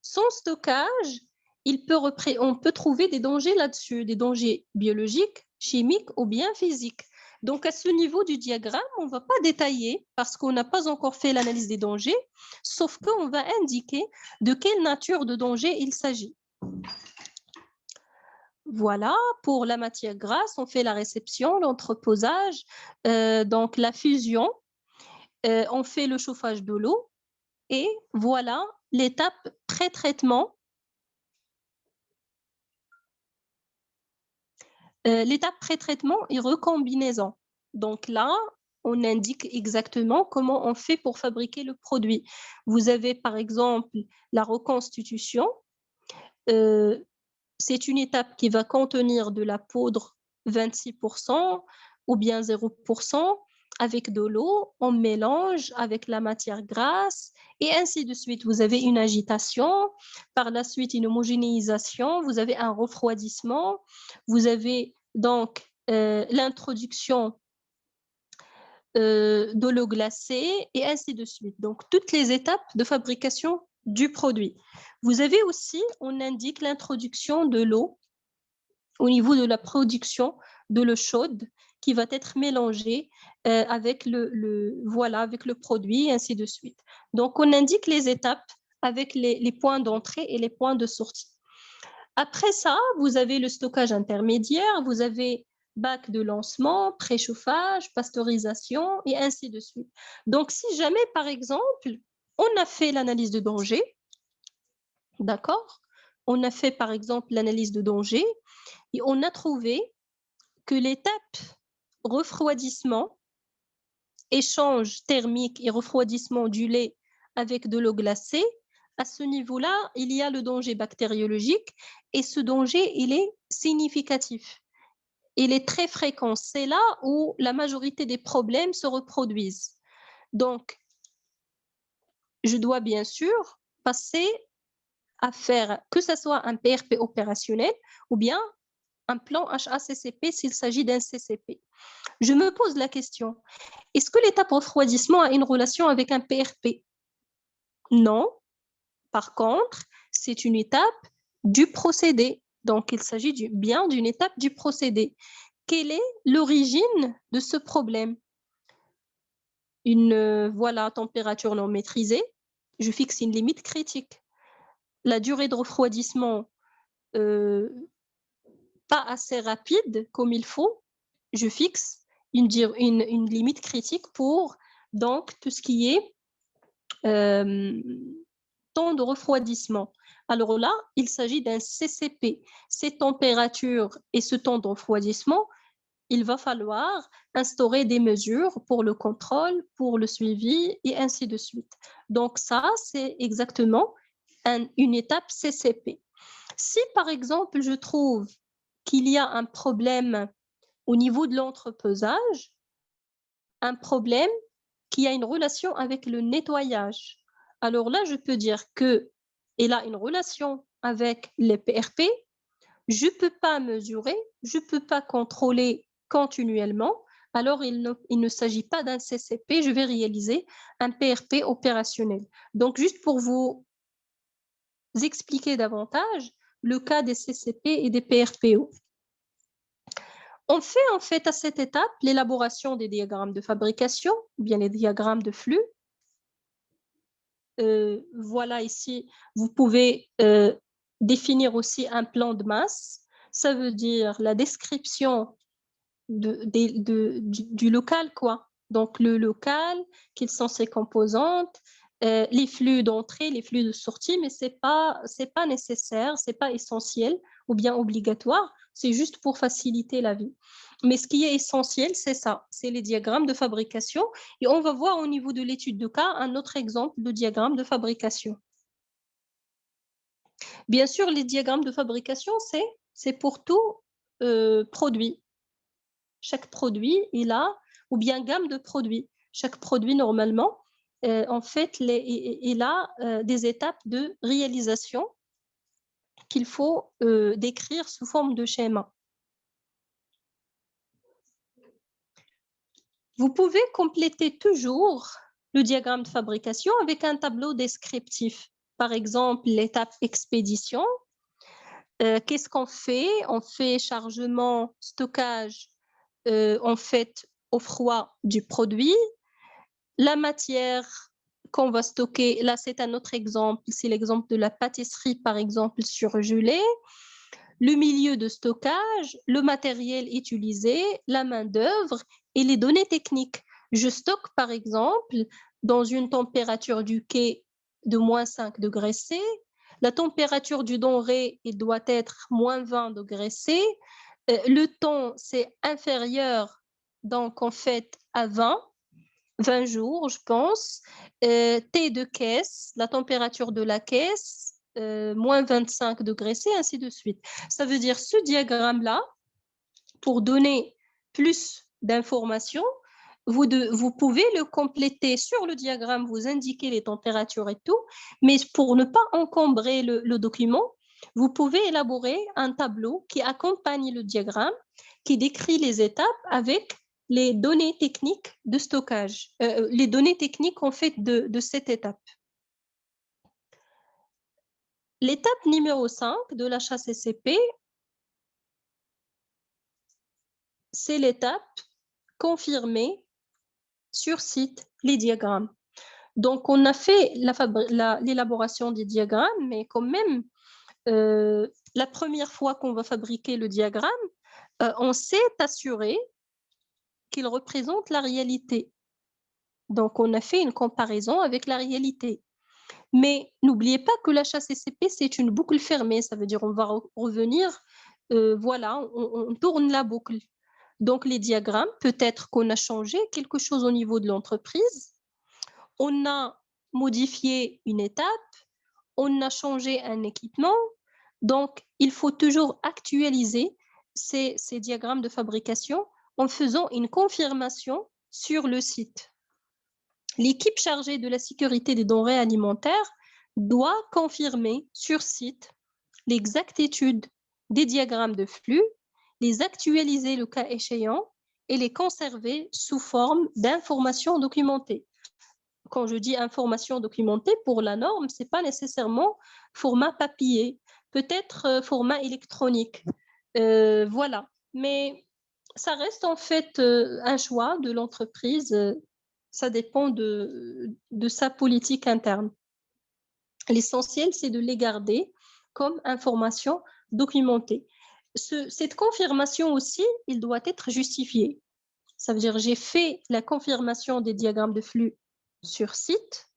son stockage on peut trouver des dangers là-dessus, des dangers biologiques, chimiques ou bien physiques. Donc, à ce niveau du diagramme, on ne va pas détailler parce qu'on n'a pas encore fait l'analyse des dangers, sauf qu'on va indiquer de quelle nature de danger il s'agit. Voilà, pour la matière grasse, on fait la réception, l'entreposage, donc la fusion, on fait le chauffage de l'eau et voilà l'étape pré-traitement. L'étape pré-traitement et recombinaison. Donc là, on indique exactement comment on fait pour fabriquer le produit. Vous avez par exemple la reconstitution. C'est une étape qui va contenir de la poudre 26% ou bien 0%. Avec de l'eau, on mélange avec la matière grasse et ainsi de suite. Vous avez une agitation, par la suite une homogénéisation, vous avez un refroidissement, vous avez donc l'introduction de l'eau glacée et ainsi de suite. Donc, toutes les étapes de fabrication du produit. Vous avez aussi, on indique l'introduction de l'eau au niveau de la production de l'eau chaude qui va être mélangée avec avec le produit et ainsi de suite. Donc, on indique les étapes avec les points d'entrée et les points de sortie. Après ça, vous avez le stockage intermédiaire, vous avez bac de lancement, préchauffage, pasteurisation et ainsi de suite. Donc, si jamais, par exemple, on a fait l'analyse de danger, d'accord? On a fait, par exemple, l'analyse de danger et on a trouvé que l'étape refroidissement, échange thermique et refroidissement du lait avec de l'eau glacée, à ce niveau-là, il y a le danger bactériologique et ce danger, il est significatif. Il est très fréquent. C'est là où la majorité des problèmes se reproduisent. Donc, je dois bien sûr passer à faire que ce soit un PRP opérationnel ou bien un plan HACCP s'il s'agit d'un CCP. Je me pose la question, est-ce que l'étape refroidissement a une relation avec un PRP? Non. Par contre, c'est une étape du procédé. Donc, il s'agit bien d'une étape du procédé. Quelle est l'origine de ce problème? Une température non maîtrisée, je fixe une limite critique. La durée de refroidissement pas assez rapide comme il faut, je fixe une limite critique pour donc tout ce qui est temps de refroidissement. Alors là, il s'agit d'un CCP. Ces températures et ce temps de refroidissement, il va falloir instaurer des mesures pour le contrôle, pour le suivi et ainsi de suite. Donc ça, c'est exactement une étape CCP. Si par exemple, je trouve qu'il y a un problème au niveau de l'entrepesage, un problème qui a une relation avec le nettoyage, alors là, je peux dire qu'il a une relation avec les PRP, je ne peux pas mesurer, je ne peux pas contrôler continuellement, alors il ne s'agit pas d'un CCP, je vais réaliser un PRP opérationnel. Donc, juste pour vous expliquer davantage le cas des CCP et des PRPO. On fait en fait à cette étape l'élaboration des diagrammes de fabrication, ou bien les diagrammes de flux. Voilà ici, vous pouvez définir aussi un plan de masse. Ça veut dire la description du local, quoi. Donc, le local, quelles sont ses composantes, les flux d'entrée, les flux de sortie, mais c'est pas nécessaire, c'est pas essentiel ou bien obligatoire, c'est juste pour faciliter la vie. Mais ce qui est essentiel, c'est ça, c'est les diagrammes de fabrication. Et on va voir au niveau de l'étude de cas un autre exemple de diagramme de fabrication. Bien sûr, les diagrammes de fabrication, c'est pour tout produit. Chaque produit, il a, ou bien gamme de produits. Chaque produit, normalement, en fait, il a des étapes de réalisation qu'il faut décrire sous forme de schéma. Vous pouvez compléter toujours le diagramme de fabrication avec un tableau descriptif. Par exemple, l'étape expédition, Qu'est-ce qu'on fait? On fait chargement, stockage, en fait, au froid du produit. La matière qu'on va stocker, là, c'est un autre exemple. C'est l'exemple de la pâtisserie, par exemple, surgelée. Le milieu de stockage, le matériel utilisé, la main-d'œuvre et les données techniques. Je stocke, par exemple, dans une température du quai de moins 5 degrés C. La température du denrée, il doit être moins 20 degrés C. Le temps, c'est inférieur, donc en fait, à 20 jours, je pense. T de caisse, la température de la caisse, moins 25 degrés C, ainsi de suite. Ça veut dire ce diagramme-là, pour donner plus d'informations, vous pouvez le compléter sur le diagramme, vous indiquer les températures et tout, mais pour ne pas encombrer le document, vous pouvez élaborer un tableau qui accompagne le diagramme, qui décrit les étapes avec les données techniques de stockage, les données techniques en fait de cette étape. L'étape numéro 5 de l'HACCP, c'est l'étape confirmer sur site les diagrammes. Donc, on a fait l'élaboration des diagrammes, mais quand même, la première fois qu'on va fabriquer le diagramme, on s'est assuré qu'il représente la réalité. Donc, on a fait une comparaison avec la réalité. Mais n'oubliez pas que l'HACCP, c'est une boucle fermée. Ça veut dire on va revenir, voilà, on tourne la boucle. Donc, les diagrammes, peut-être qu'on a changé quelque chose au niveau de l'entreprise, on a modifié une étape, on a changé un équipement. Donc, il faut toujours actualiser ces diagrammes de fabrication en faisant une confirmation sur le site. L'équipe chargée de la sécurité des denrées alimentaires doit confirmer sur site l'exactitude des diagrammes de flux, les actualiser le cas échéant et les conserver sous forme d'informations documentées. Quand je dis information documentée, pour la norme, ce n'est pas nécessairement format papier, peut-être format électronique. Voilà. Mais ça reste en fait un choix de l'entreprise. Ça dépend de sa politique interne. L'essentiel, c'est de les garder comme information documentée. Cette confirmation aussi, il doit être justifié. Ça veut dire j'ai fait la confirmation des diagrammes de flux sur site,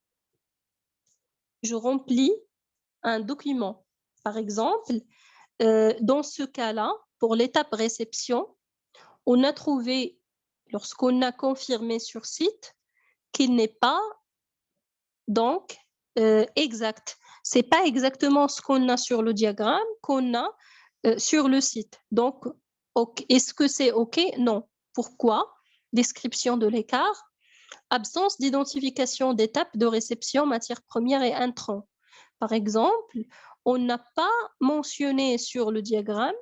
je remplis un document. Par exemple, dans ce cas-là, pour l'étape réception, on a trouvé, lorsqu'on a confirmé sur site, qu'il n'est pas donc exact. Ce n'est pas exactement ce qu'on a sur le diagramme qu'on a sur le site. Donc, est-ce que c'est OK? Non. Pourquoi? Description de l'écart. Absence d'identification d'étape de réception matière première et intrants. Par exemple, on n'a pas mentionné sur le diagramme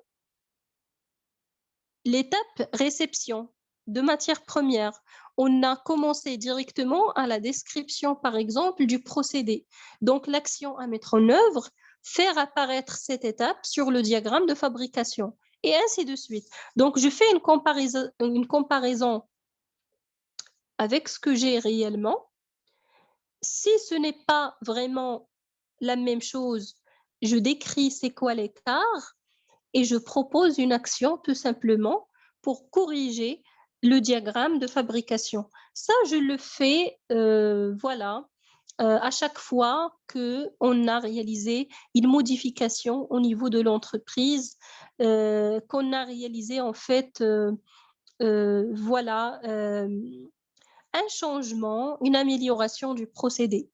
l'étape réception de matière première. On a commencé directement à la description, par exemple, du procédé. Donc, l'action à mettre en œuvre, faire apparaître cette étape sur le diagramme de fabrication, et ainsi de suite. Donc, je fais une comparaison avec ce que j'ai réellement. Si ce n'est pas vraiment la même chose, je décris c'est quoi l'écart et je propose une action tout simplement pour corriger le diagramme de fabrication. Ça, je le fais, voilà, à chaque fois qu'on a réalisé une modification au niveau de l'entreprise, qu'on a réalisé en fait, voilà, un changement, une amélioration du procédé.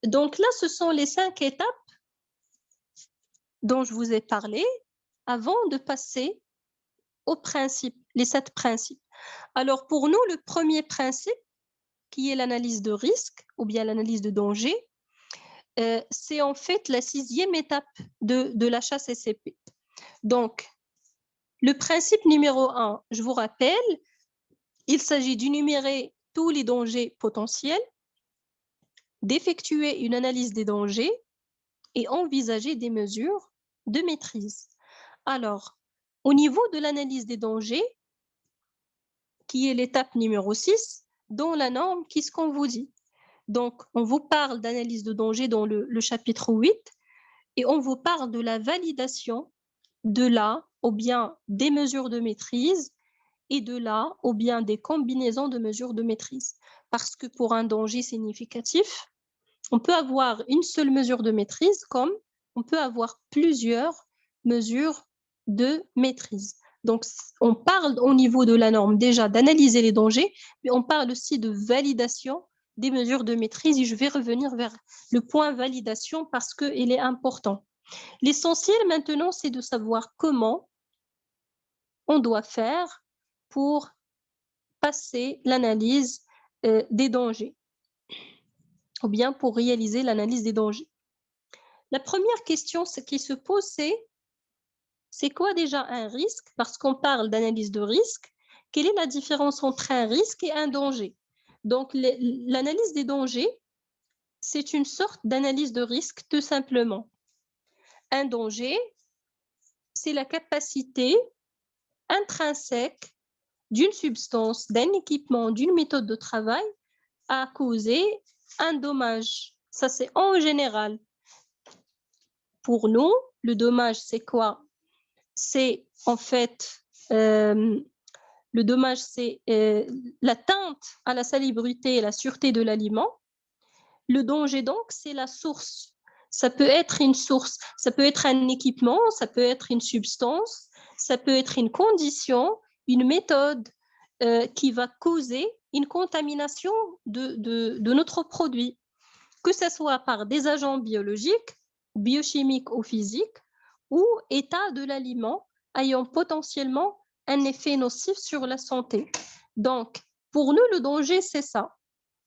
Donc là, ce sont les 5 étapes dont je vous ai parlé avant de passer aux principes, les 7 principes. Alors pour nous, le premier principe, qui est l'analyse de risque ou bien l'analyse de danger, c'est en fait la 6e étape de l'HACCP. Donc, le principe numéro 1, je vous rappelle, il s'agit d'énumérer tous les dangers potentiels, d'effectuer une analyse des dangers et envisager des mesures de maîtrise. Alors, au niveau de l'analyse des dangers, qui est l'étape numéro 6, dans la norme, qu'est-ce qu'on vous dit? Donc, on vous parle d'analyse de danger dans le chapitre 8 et on vous parle de la validation de là ou bien des mesures de maîtrise et de là ou bien des combinaisons de mesures de maîtrise. Parce que pour un danger significatif, on peut avoir une seule mesure de maîtrise comme on peut avoir plusieurs mesures de maîtrise. Donc, on parle au niveau de la norme déjà d'analyser les dangers, mais on parle aussi de validation des mesures de maîtrise et je vais revenir vers le point validation parce qu'il est important. L'essentiel maintenant, c'est de savoir comment on doit faire pour passer l'analyse des dangers ou bien pour réaliser l'analyse des dangers. La première question qui se pose, c'est quoi déjà un risque? Parce qu'on parle d'analyse de risque. Quelle est la différence entre un risque et un danger? Donc, l'analyse des dangers, c'est une sorte d'analyse de risque, tout simplement. Un danger, c'est la capacité intrinsèque d'une substance, d'un équipement, d'une méthode de travail à causer un dommage. Ça, c'est en général. Pour nous, le dommage, c'est quoi? C'est en fait, le dommage, c'est l'atteinte à la salubrité et la sûreté de l'aliment. Le danger, donc, c'est la source. Ça peut être une source, ça peut être un équipement, ça peut être une substance, ça peut être une condition, une méthode qui va causer une contamination de notre produit, que ce soit par des agents biologiques, biochimiques ou physiques, ou état de l'aliment ayant potentiellement un effet nocif sur la santé. Donc, pour nous, le danger, c'est ça,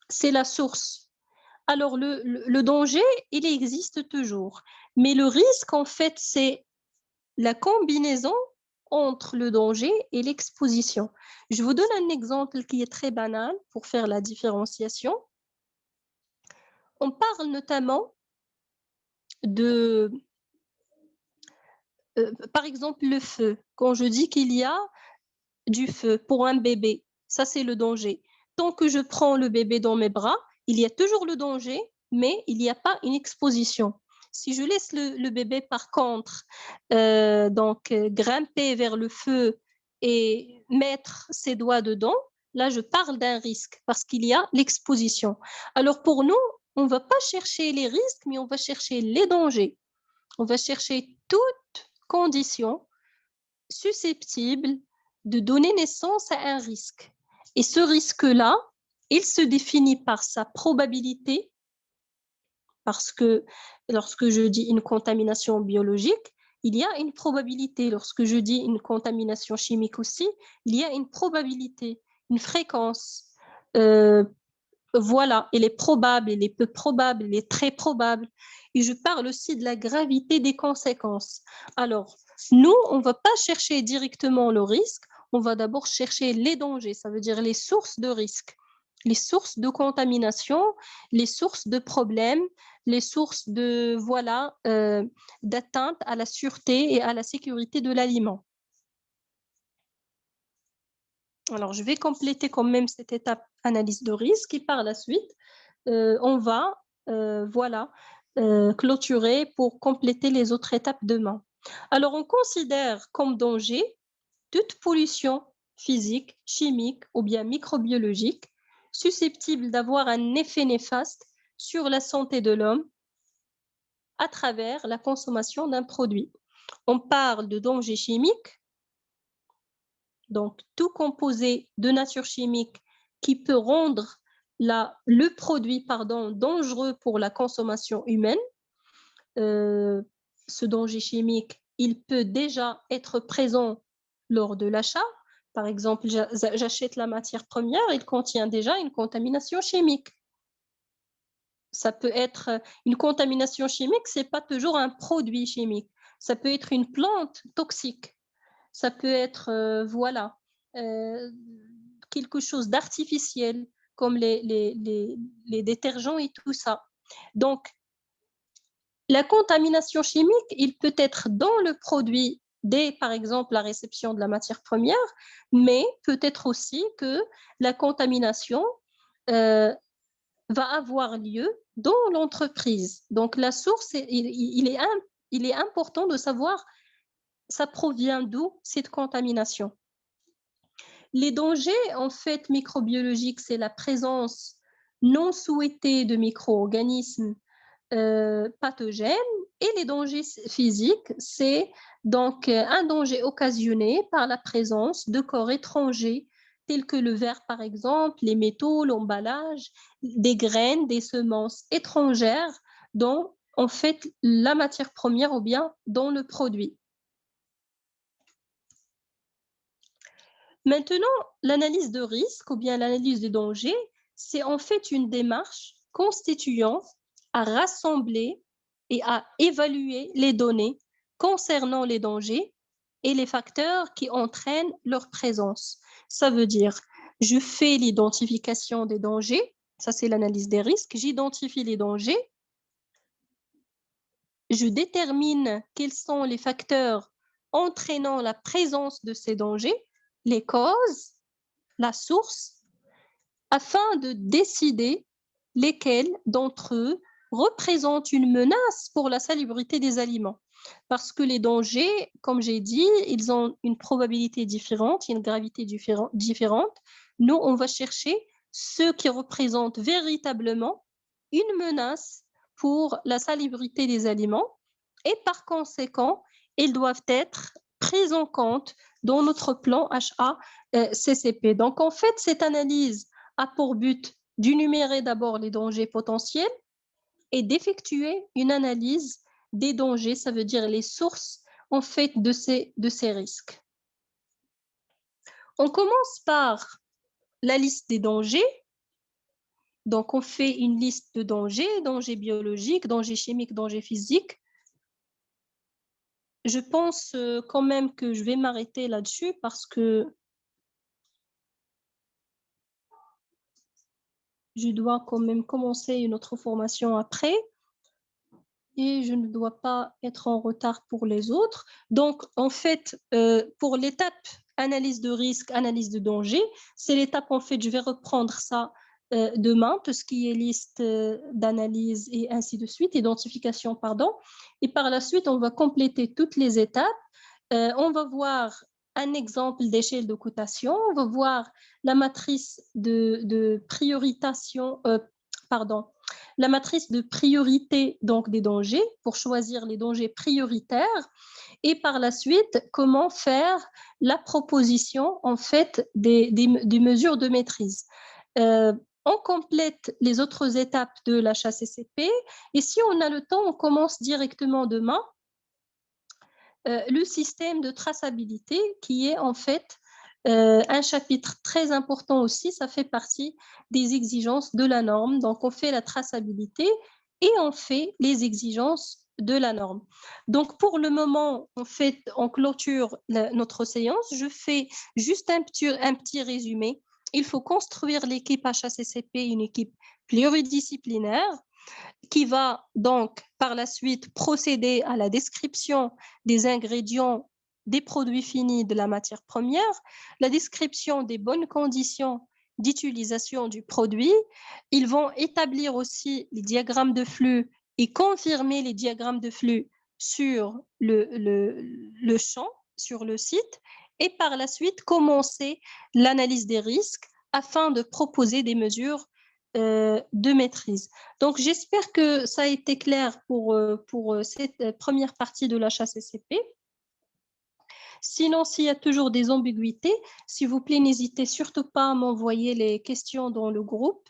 c'est la source. Alors, le danger, il existe toujours. Mais le risque, en fait, c'est la combinaison entre le danger et l'exposition. Je vous donne un exemple qui est très banal pour faire la différenciation. On parle notamment de, par exemple, le feu. Quand je dis qu'il y a du feu pour un bébé, ça c'est le danger. Tant que je prends le bébé dans mes bras, il y a toujours le danger, mais il n'y a pas une exposition. Si je laisse le bébé, par contre, grimper vers le feu et mettre ses doigts dedans, là, je parle d'un risque parce qu'il y a l'exposition. Alors, pour nous, on ne va pas chercher les risques, mais on va chercher les dangers. On va chercher toute condition susceptible de donner naissance à un risque. Et ce risque-là, il se définit par sa probabilité, parce que lorsque je dis une contamination biologique, il y a une probabilité. Lorsque je dis une contamination chimique aussi, il y a une probabilité, une fréquence. Euh, voilà, elle est probable, elle est peu probable, elle est très probable. Et je parle aussi de la gravité des conséquences. Alors, nous, on ne va pas chercher directement le risque, on va d'abord chercher les dangers, ça veut dire les sources de risque, les sources de contamination, les sources de problèmes, les sources de, voilà, d'atteinte à la sûreté et à la sécurité de l'aliment. Alors, je vais compléter quand même cette étape analyse de risque et par la suite, on va voilà, clôturer pour compléter les autres étapes demain. Alors, on considère comme danger toute pollution physique, chimique ou bien microbiologique susceptible d'avoir un effet néfaste sur la santé de l'homme à travers la consommation d'un produit. On parle de danger chimique, donc tout composé de nature chimique qui peut rendre le produit dangereux pour la consommation humaine. Ce danger chimique, il peut déjà être présent lors de l'achat. Par exemple, j'achète la matière première, il contient déjà une contamination chimique. Ça peut être une contamination chimique, ce n'est pas toujours un produit chimique. Ça peut être une plante toxique. Ça peut être, voilà, quelque chose d'artificiel, comme les détergents et tout ça. Donc, La contamination chimique, il peut être dans le produit dès, par exemple, la réception de la matière première, mais peut-être aussi que la contamination euh, va avoir lieu dans l'entreprise. Donc, la source, il est important de savoir ça provient d'où cette contamination. Les dangers, en fait, microbiologiques, c'est la présence non souhaitée de micro-organismes pathogènes, et les dangers physiques, c'est donc un danger occasionné par la présence de corps étrangers tels que le verre par exemple, les métaux, l'emballage, des graines, des semences étrangères dans en fait la matière première ou bien dans le produit. Maintenant, l'analyse de risque ou bien l'analyse des dangers, c'est en fait une démarche constituant à rassembler et à évaluer les données concernant les dangers et les facteurs qui entraînent leur présence. Ça veut dire, je fais l'identification des dangers, ça c'est l'analyse des risques, j'identifie les dangers, je détermine quels sont les facteurs entraînant la présence de ces dangers, les causes, la source, afin de décider lesquels d'entre eux représentent une menace pour la salubrité des aliments. Parce que les dangers, comme j'ai dit, ils ont une probabilité différente, une gravité différente. Nous, on va chercher ceux qui représentent véritablement une menace pour la salubrité des aliments et par conséquent, ils doivent être pris en compte dans notre plan HACCP. Donc, en fait, cette analyse a pour but d'énumérer d'abord les dangers potentiels et d'effectuer une analyse des dangers, ça veut dire les sources en fait de ces risques. On commence par la liste des dangers. Donc, on fait une liste de dangers, dangers biologiques, dangers chimiques, dangers physiques. Je pense quand même que je vais m'arrêter là-dessus parce que je dois quand même commencer une autre formation après et je ne dois pas être en retard pour les autres. Donc, en fait, pour l'étape analyse de risque, analyse de danger, c'est l'étape, en fait, je vais reprendre ça demain, tout ce qui est liste d'analyse et ainsi de suite, identification, pardon. Et par la suite, on va compléter toutes les étapes. On va voir un exemple d'échelle de cotation, on va voir la matrice de prioritation, pardon, la matrice de priorité donc des dangers pour choisir les dangers prioritaires et par la suite comment faire la proposition en fait des mesures de maîtrise. On complète les autres étapes de l'HACCP et si on a le temps, on commence directement demain le système de traçabilité qui est en fait un chapitre très important aussi, ça fait partie des exigences de la norme. Donc, on fait la traçabilité et on fait les exigences de la norme. Donc, pour le moment, on clôture notre séance. Je fais juste un petit résumé. Il faut construire l'équipe HACCP, une équipe pluridisciplinaire qui va donc par la suite procéder à la description des ingrédients des produits finis de la matière première, la description des bonnes conditions d'utilisation du produit. Ils vont établir aussi les diagrammes de flux et confirmer les diagrammes de flux sur le champ, sur le site, et par la suite commencer l'analyse des risques afin de proposer des mesures de maîtrise. Donc, j'espère que ça a été clair pour cette première partie de l'HACCP. Sinon, s'il y a toujours des ambiguïtés, s'il vous plaît, n'hésitez surtout pas à m'envoyer les questions dans le groupe.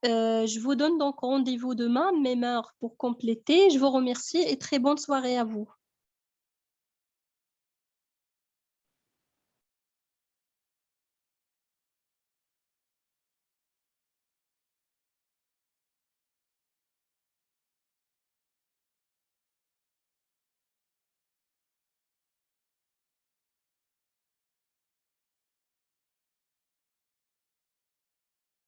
Je vous donne donc rendez-vous demain, même heure pour compléter. Je vous remercie et très bonne soirée à vous.